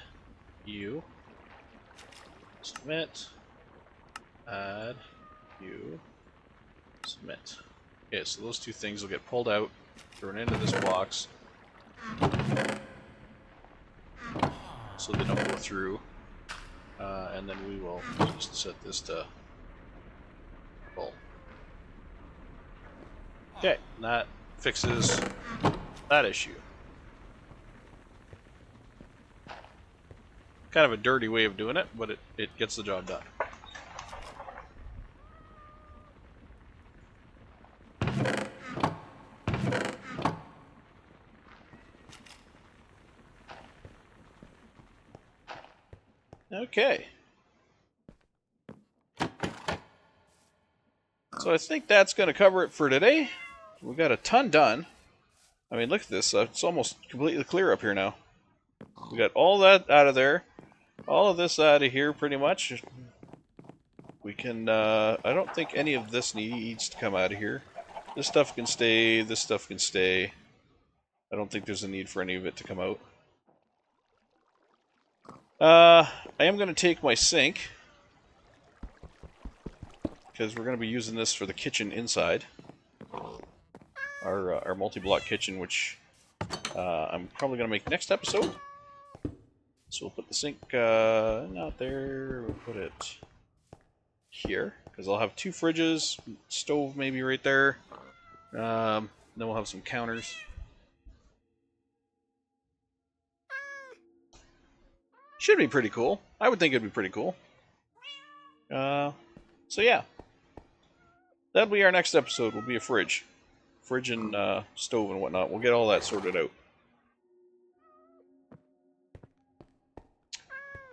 you. Submit. Add you. Submit. Okay, so those two things will get pulled out, thrown into this box, so they don't go through. And then we will just set this to full. Okay, that fixes that issue. Kind of a dirty way of doing it, but it gets the job done. Okay. So I think that's going to cover it for today. We got a ton done. I mean, look at this. It's almost completely clear up here now. We got all that out of there. All of this out of here, pretty much. We can... I don't think any of this needs to come out of here. This stuff can stay. This stuff can stay. I don't think there's a need for any of it to come out. I am going to take my sink, because we're going to be using this for the kitchen inside. Our multi-block kitchen, which I'm probably going to make next episode. So we'll put the sink not there, we'll put it here, because I'll have two fridges, stove maybe right there. Then we'll have some counters. Should be pretty cool. I would think it'd be pretty cool. So yeah. That'll be our next episode. Will be a fridge. Fridge and stove and whatnot. We'll get all that sorted out.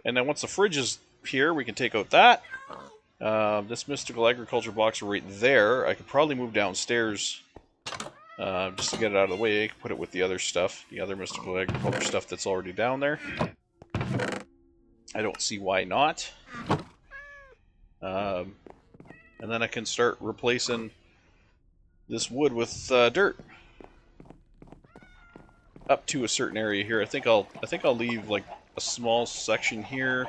And then once the fridge is here, we can take out that. This mystical agriculture box right there, I could probably move downstairs just to get it out of the way. I could put it with the other stuff, the other mystical agriculture stuff that's already down there. I don't see why not. And then I can start replacing this wood with dirt up to a certain area here. I think I'll leave like a small section here,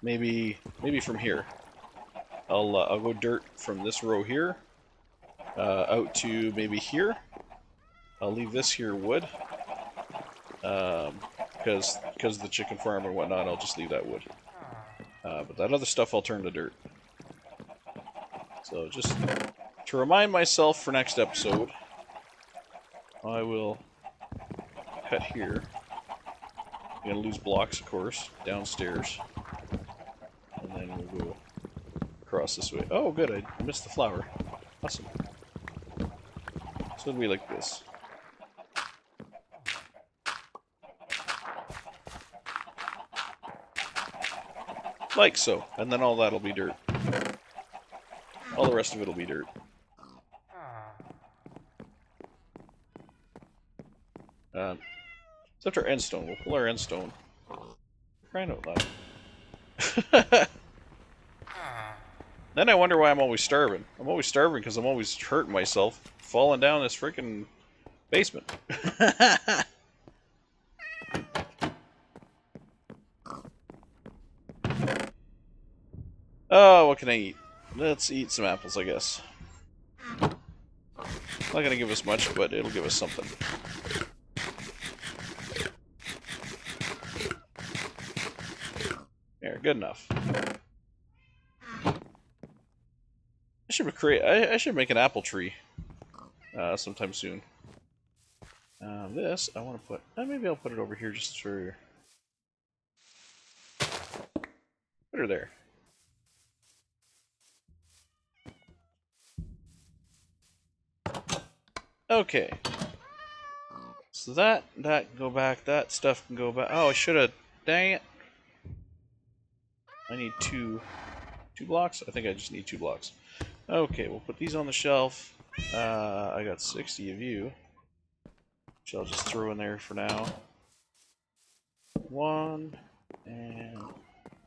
maybe from here. I'll go dirt from this row here out to maybe here. I'll leave this here wood. Because of the chicken farm and whatnot, I'll just leave that wood. But that other stuff I'll turn to dirt. So just to remind myself for next episode, I will cut here. I'm going to lose blocks, of course, downstairs. And then we'll go across this way. Oh, good, I missed the flower. Awesome. So it'll be like this. Like so. And then all that'll be dirt. All the rest of it'll be dirt. Except our end stone. We'll pull our end stone. Crying out loud. Then I wonder why I'm always starving. I'm always starving because I'm always hurting myself, falling down this freaking basement. Oh, what can I eat? Let's eat some apples, I guess. Not gonna give us much, but it'll give us something. There, good enough. I should make an apple tree sometime soon. This I want to put. Maybe I'll put it over here just for. Put her there. Okay. So that can go back. That stuff can go back. Oh, I should have. Dang it. I need two blocks. I think I just need 2 blocks. Okay, we'll put these on the shelf. I got 60 of you, which I'll just throw in there for now. 1, and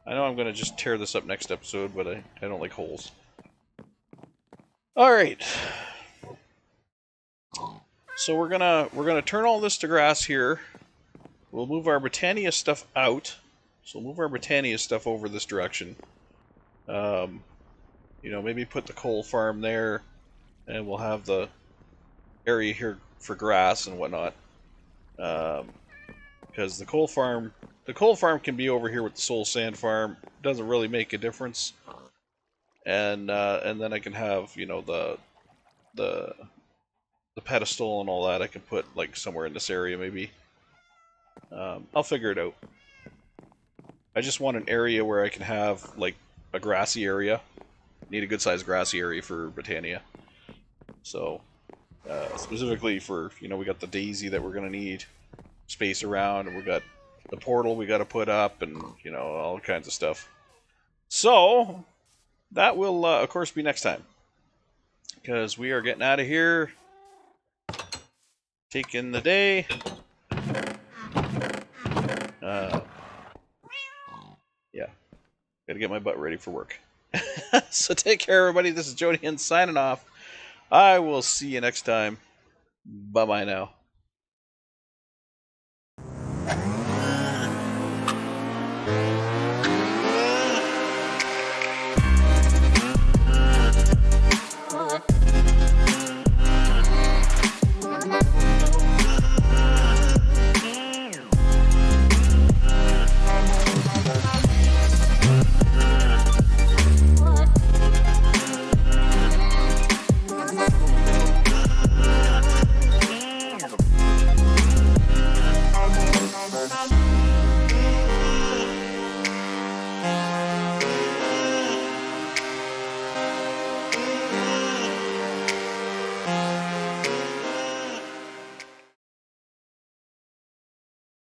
I know I'm gonna just tear this up next episode, but I don't like holes. All right. So we're gonna turn all this to grass here. We'll move our Britannia stuff out. So we'll move our Britannia stuff over this direction. You know, maybe put the coal farm there, and we'll have the area here for grass and whatnot. Because the coal farm can be over here with the soul sand farm. Doesn't really make a difference. And then I can have, you know, the pedestal and all that. I can put like somewhere in this area maybe. I'll figure it out. I just want an area where I can have like a grassy area. Need a good sized grassy area for Britannia. So specifically for, you know, we got the daisy that we're gonna need space around, and we got the portal we got to put up, and you know, all kinds of stuff. So that will of course be next time, because we are getting out of here, taking the day. Yeah, gotta get my butt ready for work. So take care, everybody. This is Jodian signing off. I will see you next time. Bye bye now.